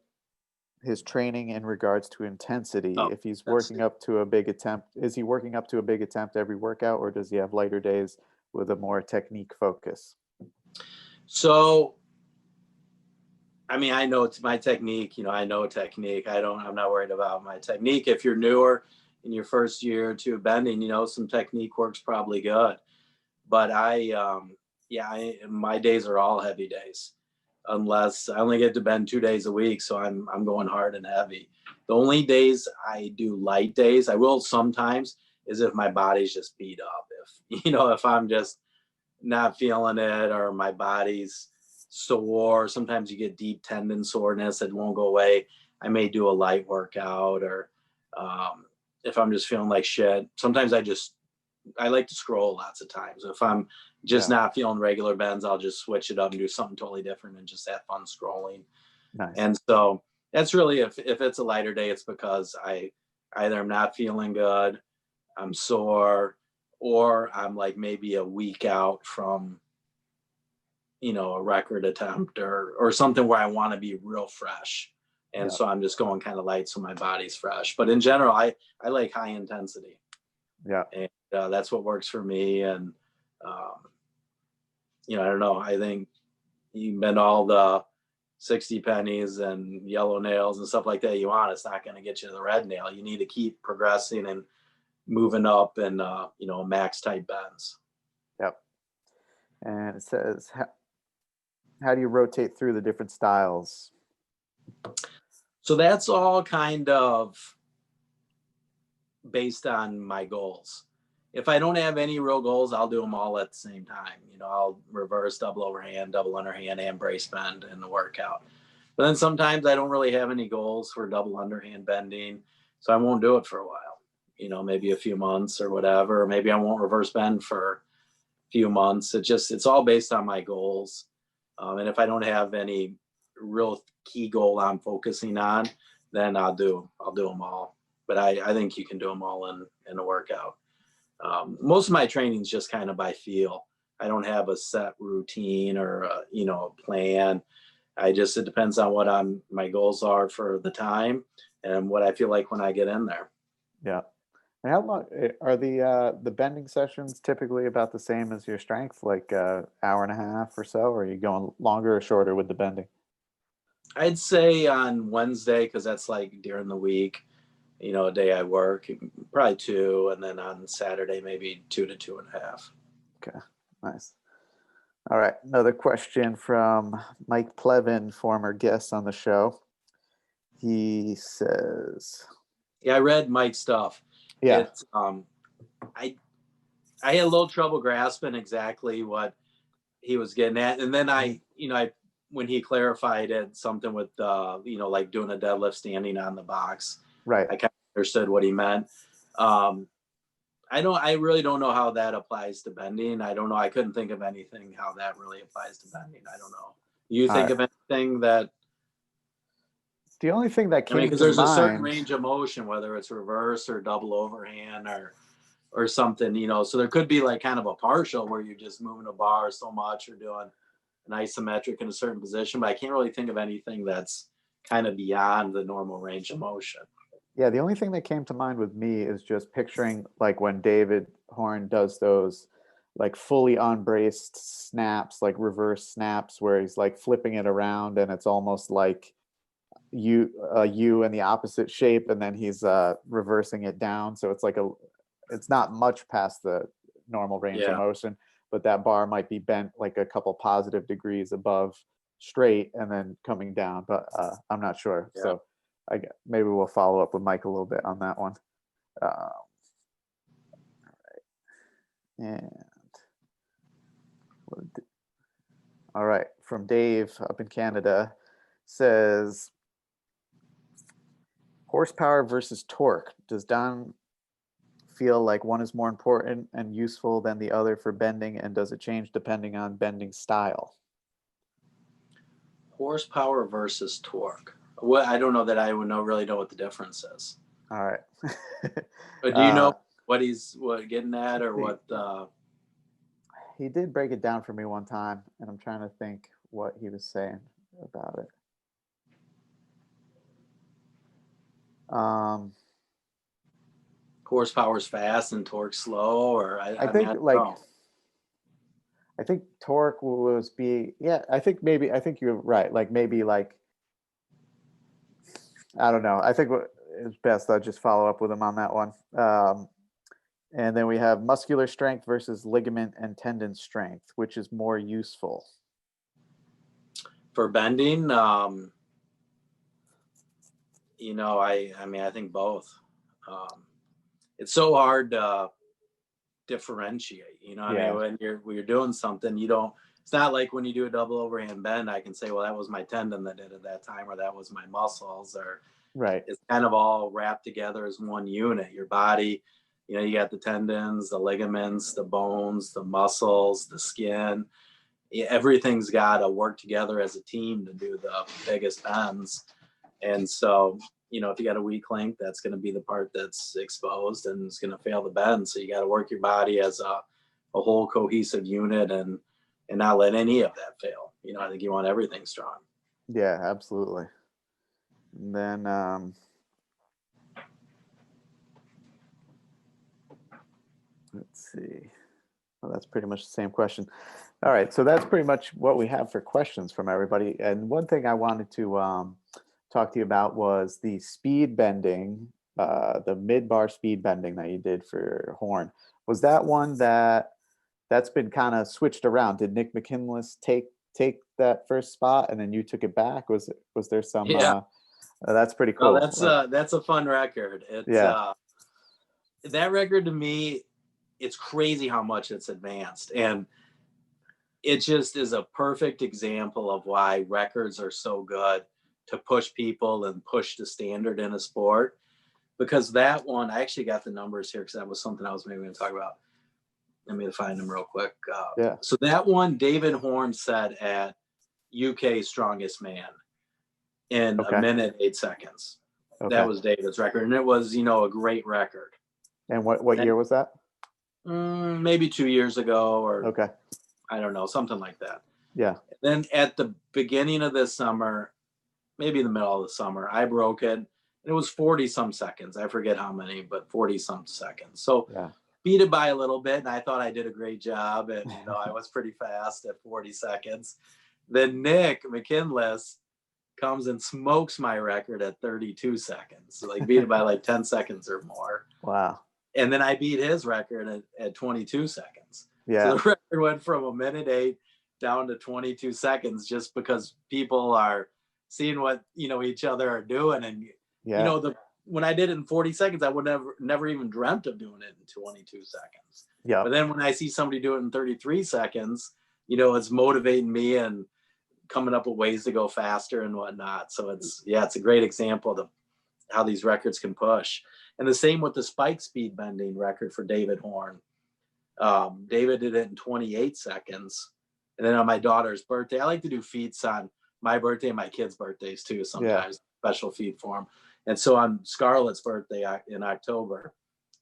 his training in regards to intensity? If he's working up to a big attempt, is he working up to a big attempt every workout, or does he have lighter days with a more technique focus? So, I mean, I know it's my technique, I know technique. I'm not worried about my technique. If you're newer in your first year or two of bending, some technique works probably good. But my days are all heavy days, unless I only get to bend 2 days a week. So I'm going hard and heavy. The only days I do light days, I will sometimes, is if my body's just beat up. If I'm just not feeling it, or my body's sore. Sometimes you get deep tendon soreness that won't go away. I may do a light workout, or if I'm just feeling like shit. Sometimes I like to scroll lots of times. If I'm just not feeling regular bends, I'll just switch it up and do something totally different and just have fun scrolling. Nice. And so that's really, if it's a lighter day, it's because I either am not feeling good, I'm sore, or I'm like maybe a week out from, a record attempt or something where I want to be real fresh. And so I'm just going kind of light so my body's fresh. But in general, I like high intensity. Yeah. And that's what works for me. And, I don't know. I think you can bend all the 60 pennies and yellow nails and stuff like that you want. It's not going to get you to the red nail. You need to keep progressing and moving up and, max type bends. Yep. And it says, how do you rotate through the different styles? So that's all kind of based on my goals. If I don't have any real goals, I'll do them all at the same time. I'll reverse, double overhand, double underhand, and brace bend in the workout. But then sometimes I don't really have any goals for double underhand bending, so I won't do it for a while. Maybe a few months or whatever. Or maybe I won't reverse bend for a few months. It's all based on my goals. And if I don't have any real key goal I'm focusing on, then I'll do them all. But I think you can do them all in a workout. Most of my training is just kind of by feel. I don't have a set routine or a plan. It depends on what my goals are for the time and what I feel like when I get in there. Yeah. And how long are the bending sessions typically about the same as your strength, like hour and a half or so, or are you going longer or shorter with the bending? I'd say on Wednesday, because that's like during the week, a day I work, probably 2, and then on Saturday maybe 2 to 2.5. Okay, nice. All right, another question from Mike Plevin, former guest on the show. He says, I read Mike's stuff. Yeah. I had a little trouble grasping exactly what he was getting at. And then when he clarified it, something with, like doing a deadlift standing on the box, Right. I kind of understood what he meant. I really don't know how that applies to bending. I don't know. I couldn't think of anything how that really applies to bending. I don't know. You think of anything that? The only thing that came because to there's mind, a certain range of motion, whether it's reverse or double overhand or something, so there could be like kind of a partial where you're just moving a bar so much or doing an isometric in a certain position, but I can't really think of anything that's kind of beyond the normal range of motion. Yeah, the only thing that came to mind with me is just picturing like when David Horn does those like fully unbraced snaps, like reverse snaps, where he's like flipping it around and it's almost like U in the opposite shape, and then he's reversing it down. So it's like it's not much past the normal range of motion, but that bar might be bent like a couple positive degrees above straight and then coming down. But I'm not sure. Yeah. So maybe we'll follow up with Mike a little bit on that one. All right. And all right, from Dave up in Canada, says horsepower versus torque. Does Don feel like one is more important and useful than the other for bending, and does it change depending on bending style? Horsepower versus torque. Well, I don't know that I would really know what the difference is. All right. But do you know what he's getting at, or what? He did break it down for me one time, and I'm trying to think what he was saying about it. Horsepower's fast and torque slow, or I think I think torque was I think you're right. Like maybe like, I don't know. I think it's best I'll just follow up with him on that one. And then we have muscular strength versus ligament and tendon strength, which is more useful for bending. I think both. It's so hard to differentiate, when you're doing something, it's not like when you do a double overhand bend, I can say, well, that was my tendon that did it that time, or that was my muscles, or right. It's kind of all wrapped together as one unit. Your body, you got the tendons, the ligaments, the bones, the muscles, the skin. Everything's got to work together as a team to do the biggest bends. And so, if you got a weak link, that's going to be the part that's exposed and it's going to fail the bend. So you got to work your body as a whole cohesive unit and not let any of that fail. I think you want everything strong. Yeah, absolutely. And then let's see. Well, that's pretty much the same question. All right, so that's pretty much what we have for questions from everybody. And one thing I wanted to talk to you about was the speed bending, the mid-bar speed bending that you did for Horn. Was that one that's been kind of switched around? Did Nick McKinless take that first spot and then you took it back? Was there some? Yeah. That's pretty cool. Well, that's a fun record. It's that record to me, it's crazy how much it's advanced, and it just is a perfect example of why records are so good to push people and push the standard in a sport. Because that one, I actually got the numbers here because that was something I was maybe going to talk about. Let me find them real quick. So that one, David Horn said at UK Strongest Man in a minute 8 seconds. Okay. That was David's record, and it was a great record. And what year was that? Maybe 2 years ago, or I don't know, something like that. Yeah. Then at the beginning of this summer, maybe in the middle of the summer, I broke it. And it was 40 some seconds. I forget how many, but 40 some seconds. So beat it by a little bit, and I thought I did a great job, and I was pretty fast at 40 seconds. Then Nick McKinless comes and smokes my record at 32 seconds. So beat it by like 10 seconds or more. Wow. And then I beat his record at 22 seconds. Yeah. So the record went from a minute 8 down to 22 seconds just because people are seeing what, each other are doing. And, when I did it in 40 seconds, I would never even dreamt of doing it in 22 seconds. Yeah. But then when I see somebody do it in 33 seconds, you know, it's motivating me and coming up with ways to go faster and whatnot. So it's a great example of how these records can push. And the same with the spike speed bending record for David Horn. David did it in 28 seconds. And then on my daughter's birthday, I like to do feats on my birthday and my kids' birthdays too, sometimes special feat for them. And so on Scarlett's birthday in October,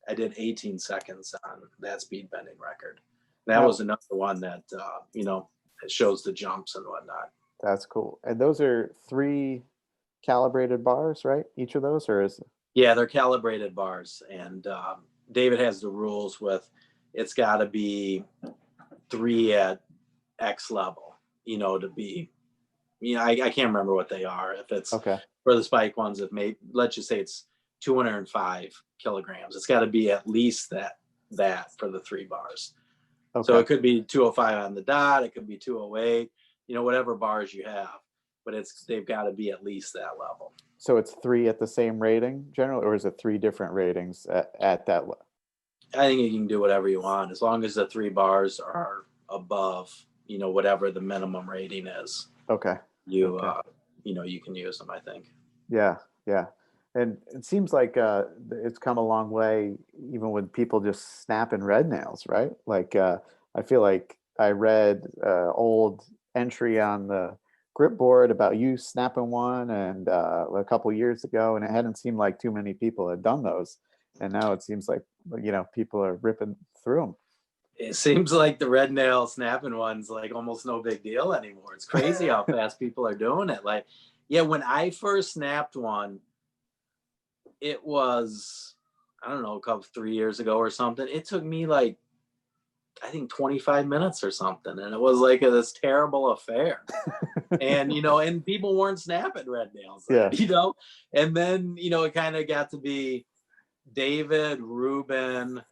I did 18 seconds on that speed bending record. That was another one that, you know, it shows the jumps and whatnot. That's cool. And those are 3 calibrated bars, right? Each of those, or is it? Yeah, they're calibrated bars. And David has the rules with it's got to be 3 at X level, you know, to be, you know, I can't remember what they are. If it's for the spike ones, let's just say it's 205 kilograms. It's got to be at least that for the 3 bars. Okay. So it could be 205 on the dot. It could be 208, you know, whatever bars you have, but they've got to be at least that level. So it's 3 at the same rating generally, or is it 3 different ratings at that level? I think you can do whatever you want as long as the 3 bars are above, you know, whatever the minimum rating is. Okay. You know, you can use them, I think. Yeah. Yeah. And it seems like it's come a long way, even with people just snapping red nails, right? Like I feel like I read old entry on the grip board about you snapping one, and a couple years ago, and it hadn't seemed like too many people had done those, and now it seems like, you know, people are ripping through them. It seems like the red nail snapping one's like almost no big deal anymore. It's crazy how fast people are doing it. Like, yeah, when I first snapped one, it was, I don't know, 3 years ago or something. It took me like, I think 25 minutes or something. And it was like this terrible affair. And, you know, and people weren't snapping red nails, you know? And then, you know, it kind of got to be David, Ruben,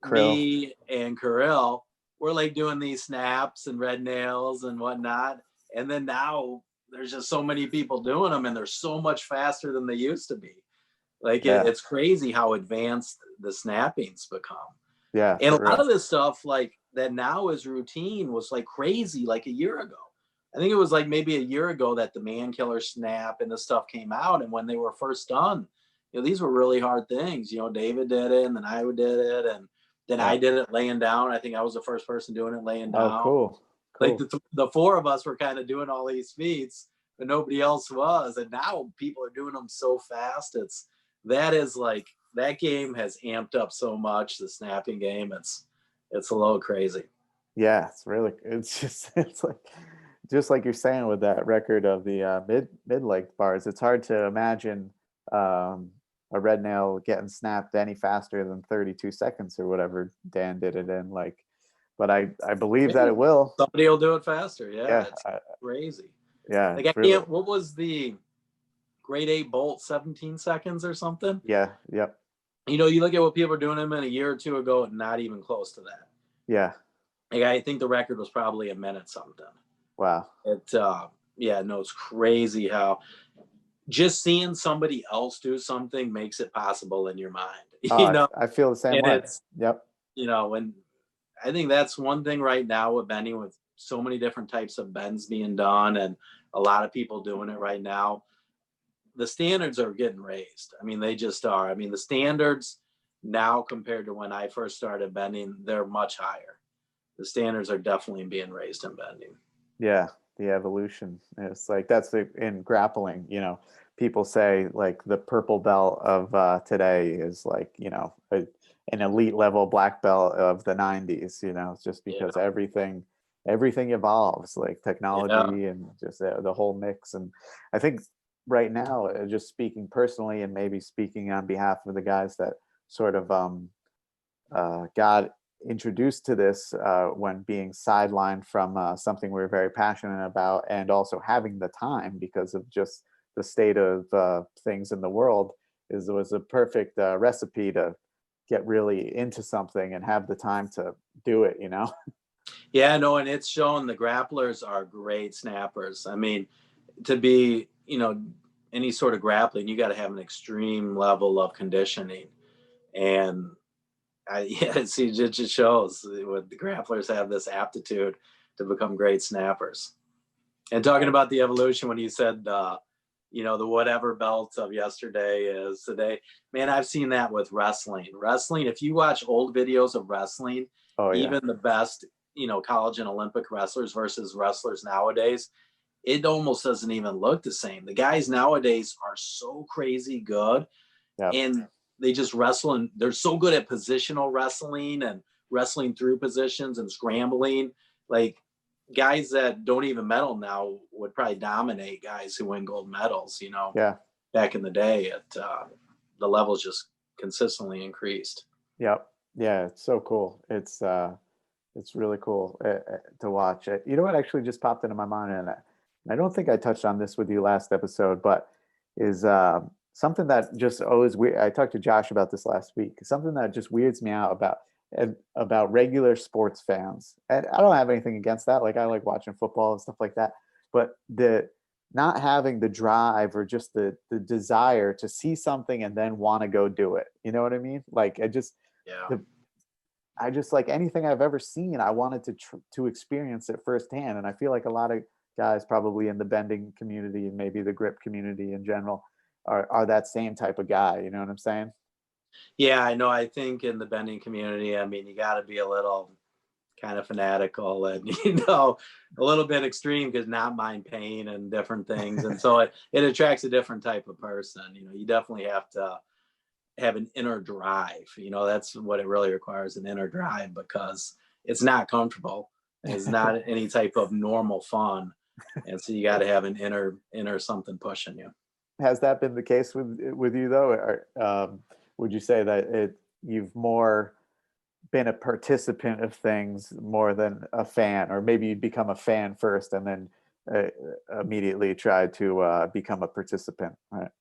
me, and Kirill were like doing these snaps and red nails and whatnot. And then now there's just so many people doing them, and they're so much faster than they used to be. Like it's crazy how advanced the snapping's become. Yeah. And a lot of this stuff like that now is routine was like crazy like a year ago. I think it was like maybe a year ago that the man killer snap and this stuff came out. And when they were first done, you know, these were really hard things. You know, David did it, and then I did it, and then I did it laying down. I think I was the first person doing it laying down. Oh, cool. Like the 4 of us were kind of doing all these feats, but nobody else was. And now people are doing them so fast. That game has amped up so much, the snapping game. It's a little crazy. Yeah, it's like you're saying with that record of the mid-length bars, it's hard to imagine a red nail getting snapped any faster than 32 seconds or whatever Dan did it in. Like, but I believe that it will. Somebody will do it faster. Yeah, it's crazy. Yeah. Like what was the grade 8 bolt, 17 seconds or something? Yeah. Yep. You know, you look at what people were doing them in a year or two ago, not even close to that. Yeah. Like, I think the record was probably a minute something. Wow. It's crazy how just seeing somebody else do something makes it possible in your mind. You know, I feel the same way. Yep. You know, and I think that's one thing right now with bending, with so many different types of bends being done and a lot of people doing it right now. The standards are getting raised. I mean, they just are. I mean, the standards now compared to when I first started bending, they're much higher. The standards are definitely being raised in bending. Yeah, the evolution. It's like in grappling, you know, people say like the purple belt of today is like, you know, an elite level black belt of the 90s, you know, just because everything evolves, like technology and just the whole mix. And I think right now, just speaking personally and maybe speaking on behalf of the guys that sort of got introduced to this when being sidelined from something we're very passionate about, and also having the time because of just the state of things in the world, was a perfect recipe to get really into something and have the time to do it, you know? Yeah, no, and it's shown the grapplers are great snappers. I mean, to be, you know, any sort of grappling, you got to have an extreme level of conditioning. And yeah, see, it just shows what the grapplers have this aptitude to become great snappers. And talking about the evolution, when you said, you know, the whatever belt of yesterday is today, man, I've seen that with wrestling. Wrestling, if you watch old videos of wrestling, even the best, you know, college and Olympic wrestlers versus wrestlers nowadays, it almost doesn't even look the same. The guys nowadays are so crazy good, and they just wrestle, and they're so good at positional wrestling and wrestling through positions and scrambling. Like, guys that don't even medal now would probably dominate guys who win gold medals, you know. Back in the day, the levels just consistently increased. Yeah, it's so cool. It's really cool to watch it. You know what actually just popped into my mind, and I don't think I touched on this with you last episode, but is something that just always weird. I talked to Josh about this last week. Something that just weirds me out about regular sports fans. And I don't have anything against that. Like, I like watching football and stuff like that, but the not having the drive or just the desire to see something and then want to go do it. You know what I mean? Like, I just like anything I've ever seen, I wanted to experience it firsthand. And I feel like a lot of guys probably in the bending community and maybe the grip community in general are that same type of guy. You know what I'm saying? Yeah, I know. I think in the bending community, I mean, you got to be a little kind of fanatical and, you know, a little bit extreme, because not mind pain and different things. And so it attracts a different type of person. You know, you definitely have to have an inner drive. You know, that's what it really requires, an inner drive, because it's not comfortable. It's not any type of normal fun. And so you got to have an inner something pushing you. Has that been the case with you though? Or, would you say that you've more been a participant of things more than a fan, or maybe you'd become a fan first and then immediately try to become a participant, right?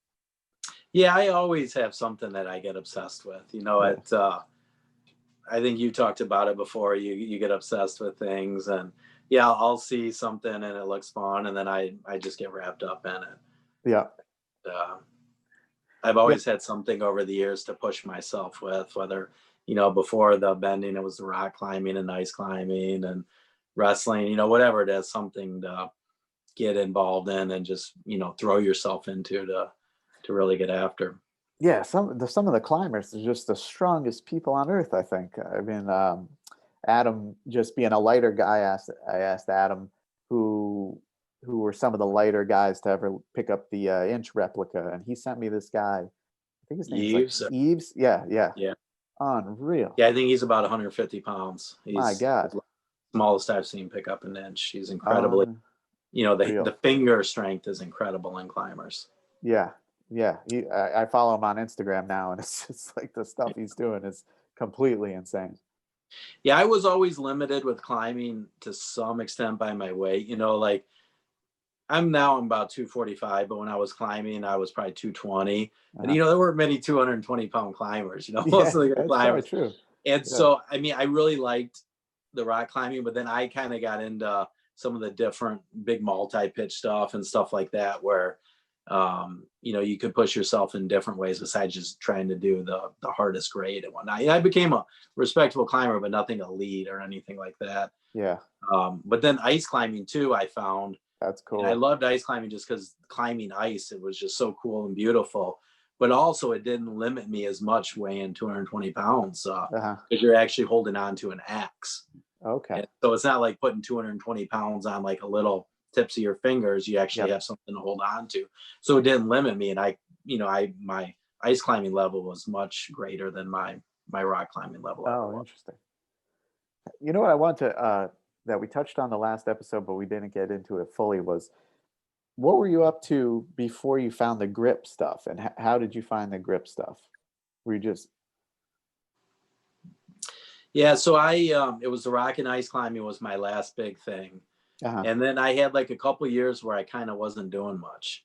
Yeah, I always have something that I get obsessed with. You know, I think you talked about it before. You get obsessed with things, and yeah, I'll see something and it looks fun, and then I just get wrapped up in it. Yeah. I've always had something over the years to push myself with, whether, you know, before the bending, it was the rock climbing and ice climbing and wrestling, you know, whatever it is, something to get involved in and just, you know, throw yourself into to really get after. Yeah, some of the climbers are just the strongest people on earth, I think. I mean, Adam, just being a lighter guy, I asked Adam who were some of the lighter guys to ever pick up the inch replica, and he sent me this guy. I think his name's like Eves. Yeah. Unreal. Yeah, I think he's about 150 pounds. My God. The smallest I've seen pick up an inch. He's incredibly, you know, the finger strength is incredible in climbers. Yeah. I follow him on Instagram now, and it's just like the stuff he's doing is completely insane. Yeah, I was always limited with climbing to some extent by my weight. You know, like I'm about 245, but when I was climbing, I was probably 220. And, you know, there weren't many 220-pound climbers, you know, most of the good climbers. True. And so, I mean, I really liked the rock climbing, but then I kind of got into some of the different big multi-pitch stuff and stuff like that, where, you know, you could push yourself in different ways besides just trying to do the hardest grade and whatnot. I became a respectable climber, but nothing elite or anything like that. Yeah. But then ice climbing too, I found. That's cool. And I loved ice climbing just because climbing ice, it was just so cool and beautiful. But also, it didn't limit me as much, weighing 220 pounds, because you're actually holding on to an axe. Okay. And so it's not like putting 220 pounds on like a little tips of your fingers. You actually have something to hold on to. So it didn't limit me. And my ice climbing level was much greater than my rock climbing level. Oh, interesting. You know what I want to that we touched on the last episode, but we didn't get into it fully, was what were you up to before you found the grip stuff, and how did you find the grip stuff? Were you just... Yeah, so it was the rock and ice climbing was my last big thing. And then I had like a couple years where I kind of wasn't doing much.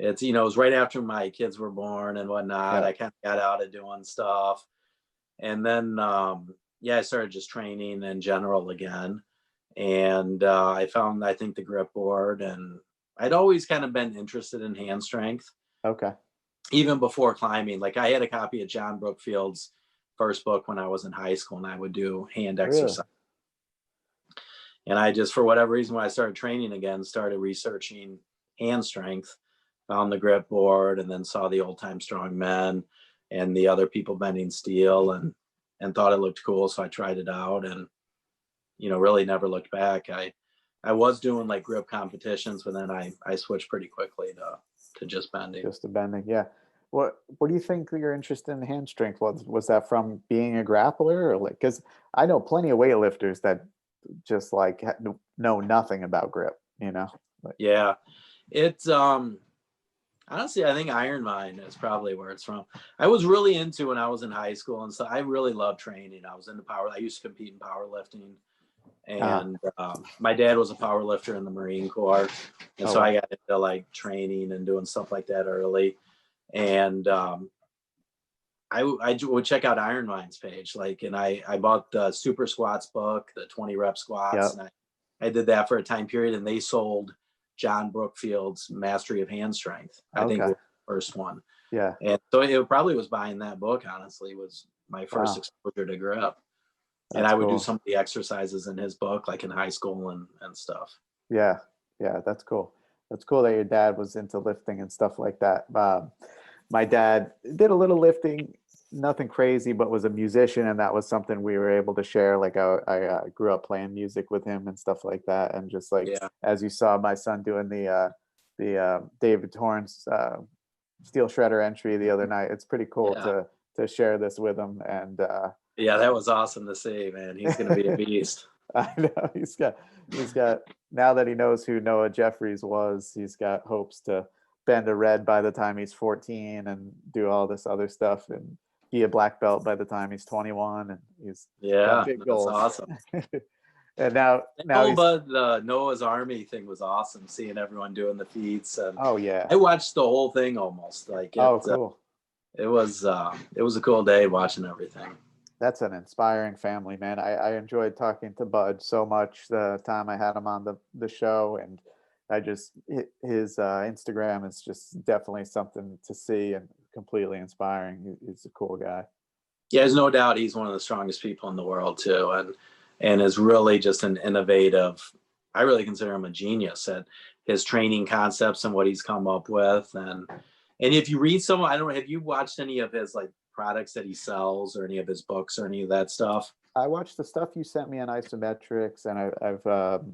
It's, you know, it was right after my kids were born and whatnot. I kind of got out of doing stuff. And then, I started just training in general again. And I found, I think, the grip board, and I'd always kind of been interested in hand strength, Okay. even before climbing. Like I had a copy of John Brookfield's first book when I was in high school, and I would do hand Really? exercise. And I just, for whatever reason, when I started training again, started researching hand strength, found the grip board, and then saw the old time strong men and the other people bending steel, and thought it looked cool. So I tried it out, and, you know, really never looked back. I was doing like grip competitions, but then I switched pretty quickly to just bending. Just the bending. Yeah. What do you think your interest in hand strength was? Was that from being a grappler, or like, because I know plenty of weightlifters that just like know nothing about grip, you know? Like, Yeah. It's honestly, I think Iron Mine is probably where it's from. I was really into when I was in high school, and so I really loved training. I was into power. I used to compete in powerlifting, and my dad was a power lifter in the Marine Corps, and Oh, so wow. I got into like training and doing stuff like that early. And I would check out Iron Mine's page, like, and I bought the Super Squats book, the 20 rep squats, Yep. and I did that for a time period, and they sold John Brookfield's Mastery of Hand Strength. I think Okay. was the first one. Yeah. And so it probably was buying that book, honestly, was my first Wow. exposure to grip. And That's I would do cool. some of the exercises in his book, like in high school and stuff. Yeah. Yeah. That's cool. That's cool that your dad was into lifting and stuff like that. My dad did a little lifting, nothing crazy, but was a musician, and that was something we were able to share. Like I grew up playing music with him and stuff like that, and just like Yeah. as you saw my son doing the David Torrance steel shredder entry the other night, it's pretty cool Yeah. to share this with him. And Yeah, that was awesome to see, man. He's going to be a beast. I know he's got now that he knows who Noah Jeffries was, he's got hopes to bend a red by the time he's 14 and do all this other stuff and be a black belt by the time he's 21, and he's Yeah, got big that's goals. awesome. And now he's, But the Noah's Army thing was awesome, seeing everyone doing the feats. And oh yeah, I watched the whole thing almost. Like oh cool. It was a cool day watching everything. That's an inspiring family, man. I enjoyed talking to Bud so much the time I had him on the show, and I just his Instagram is just definitely something to see and completely inspiring. He's a cool guy. Yeah, there's no doubt he's one of the strongest people in the world too, and is really just an innovative. I really consider him a genius at his training concepts and what he's come up with. And if you read some, I don't know, have you watched any of his like products that he sells or any of his books or any of that stuff? I watched the stuff you sent me on isometrics, and I've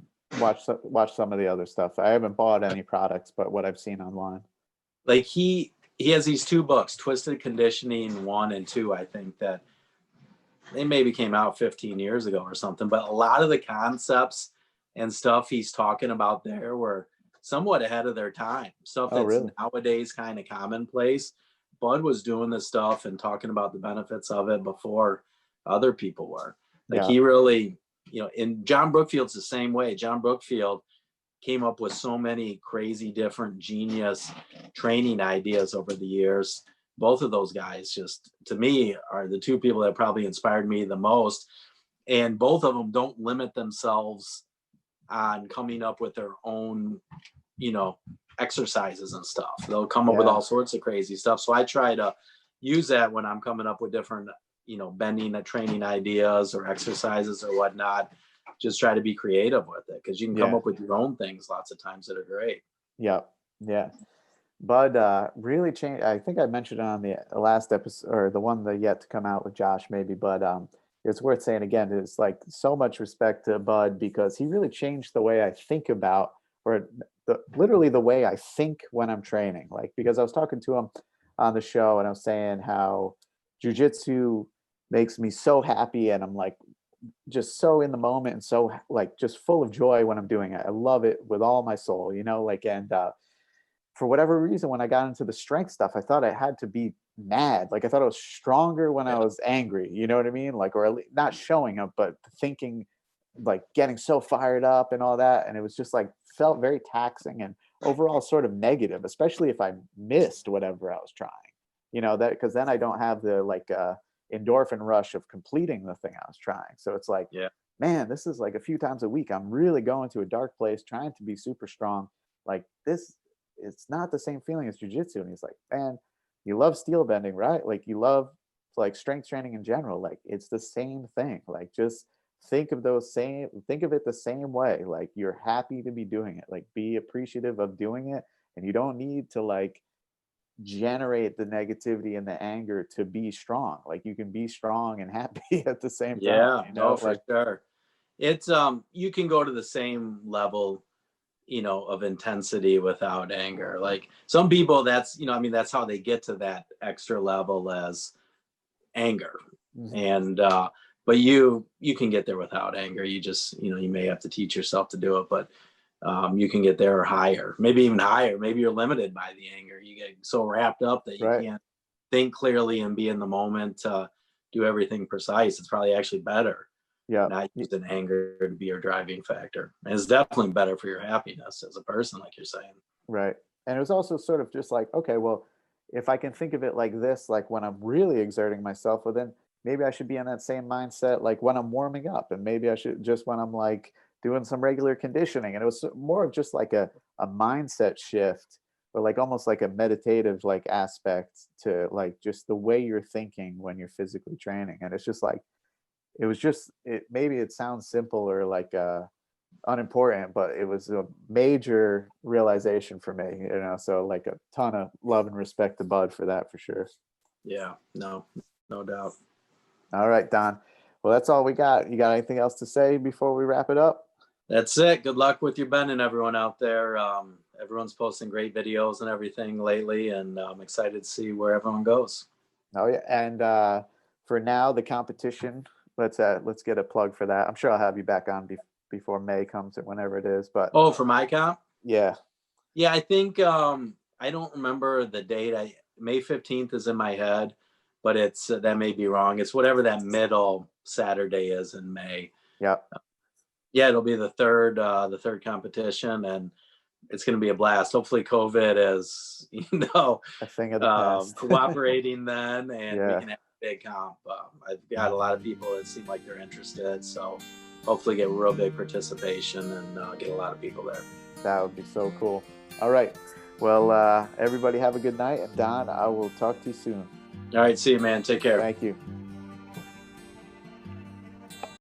watched some of the other stuff. I haven't bought any products, but what I've seen online. Like he has these two books, Twisted Conditioning 1 and 2, I think, that they maybe came out 15 years ago or something, but a lot of the concepts and stuff he's talking about there were somewhat ahead of their time. Stuff that's really? nowadays kind of commonplace. Bud was doing this stuff and talking about the benefits of it before other people were. Like Yeah. he really, you know, and John Brookfield's the same way. John Brookfield came up with so many crazy different genius training ideas over the years. Both of those guys just, to me, are the two people that probably inspired me the most. And both of them don't limit themselves on coming up with their own, you know, exercises and stuff. They'll come up with all sorts of crazy stuff. So I try to use that when I'm coming up with different, you know, bending training ideas or exercises or whatnot. Just try to be creative with it, because you can come up with your own things lots of times that are great. Yeah. Bud really changed. I think I mentioned it on the last episode, or the one that yet to come out with Josh maybe, but it's worth saying again. It's like so much respect to Bud, because he really changed the way I think about, or literally the way I think when I'm training. Like, because I was talking to him on the show and I was saying how jujitsu makes me so happy, and I'm like just so in the moment and so like just full of joy when I'm doing it. I love it with all my soul, you know, like, and for whatever reason, when I got into the strength stuff, I thought I had to be mad. Like I thought I was stronger when I was angry, you know what I mean? Like, or at least not showing up, but thinking, like getting so fired up and all that. And it was just like, felt very taxing and overall sort of negative, especially if I missed whatever I was trying, you know, that, because then I don't have the like endorphin rush of completing the thing I was trying. So it's like, man, this is like a few times a week I'm really going to a dark place trying to be super strong, like this, it's not the same feeling as jujitsu. And he's like, man, you love steel bending, right? Like you love like strength training in general. Like it's the same thing. Like just think of it the same way. Like you're happy to be doing it. Like be appreciative of doing it. And you don't need to like generate the negativity and the anger to be strong. Like you can be strong and happy at the same Yeah, time. You know, no, for like sure. It's you can go to the same level, you know, of intensity without anger. Like some people, that's, you know, I mean, that's how they get to that extra level as anger. And but you can get there without anger. You just, you know, you may have to teach yourself to do it, but you can get there or higher, maybe even higher. Maybe you're limited by the anger. You get so wrapped up that you right. can't think clearly and be in the moment to do everything precise. It's probably actually better Yeah. not using anger to be your driving factor. And it's definitely better for your happiness as a person, like you're saying. Right. And it was also sort of just like, okay, well, if I can think of it like this, like when I'm really exerting myself, well, then maybe I should be in that same mindset, like when I'm warming up, and maybe I should just when I'm like doing some regular conditioning. And it was more of just like a mindset shift, or like almost like a meditative like aspect to like just the way you're thinking when you're physically training. And it's just like, it was just, it, maybe it sounds simple or like, unimportant, but it was a major realization for me, you know, so like a ton of love and respect to Bud for that, for sure. Yeah, no doubt. All right, Don, well, that's all we got. You got anything else to say before we wrap it up? That's it. Good luck with your bending, everyone out there. Everyone's posting great videos and everything lately, and I'm excited to see where everyone goes. Oh yeah. And for now, the competition, let's get a plug for that. I'm sure I'll have you back on before May comes or whenever it is, but Oh, for my comp? yeah. I think I don't remember the date. May 15th is in my head, but it's that may be wrong. It's whatever that middle Saturday is in May. Yeah. Yeah, it'll be the third competition, and it's going to be a blast. Hopefully COVID is, you know, A thing of the past. cooperating then, and Yeah. we can have a big comp. I've got a lot of people that seem like they're interested, so hopefully get real big participation and get a lot of people there. That would be so cool. All right. Well, everybody have a good night. And Don, I will talk to you soon. All right, see you, man. Take care. Thank you.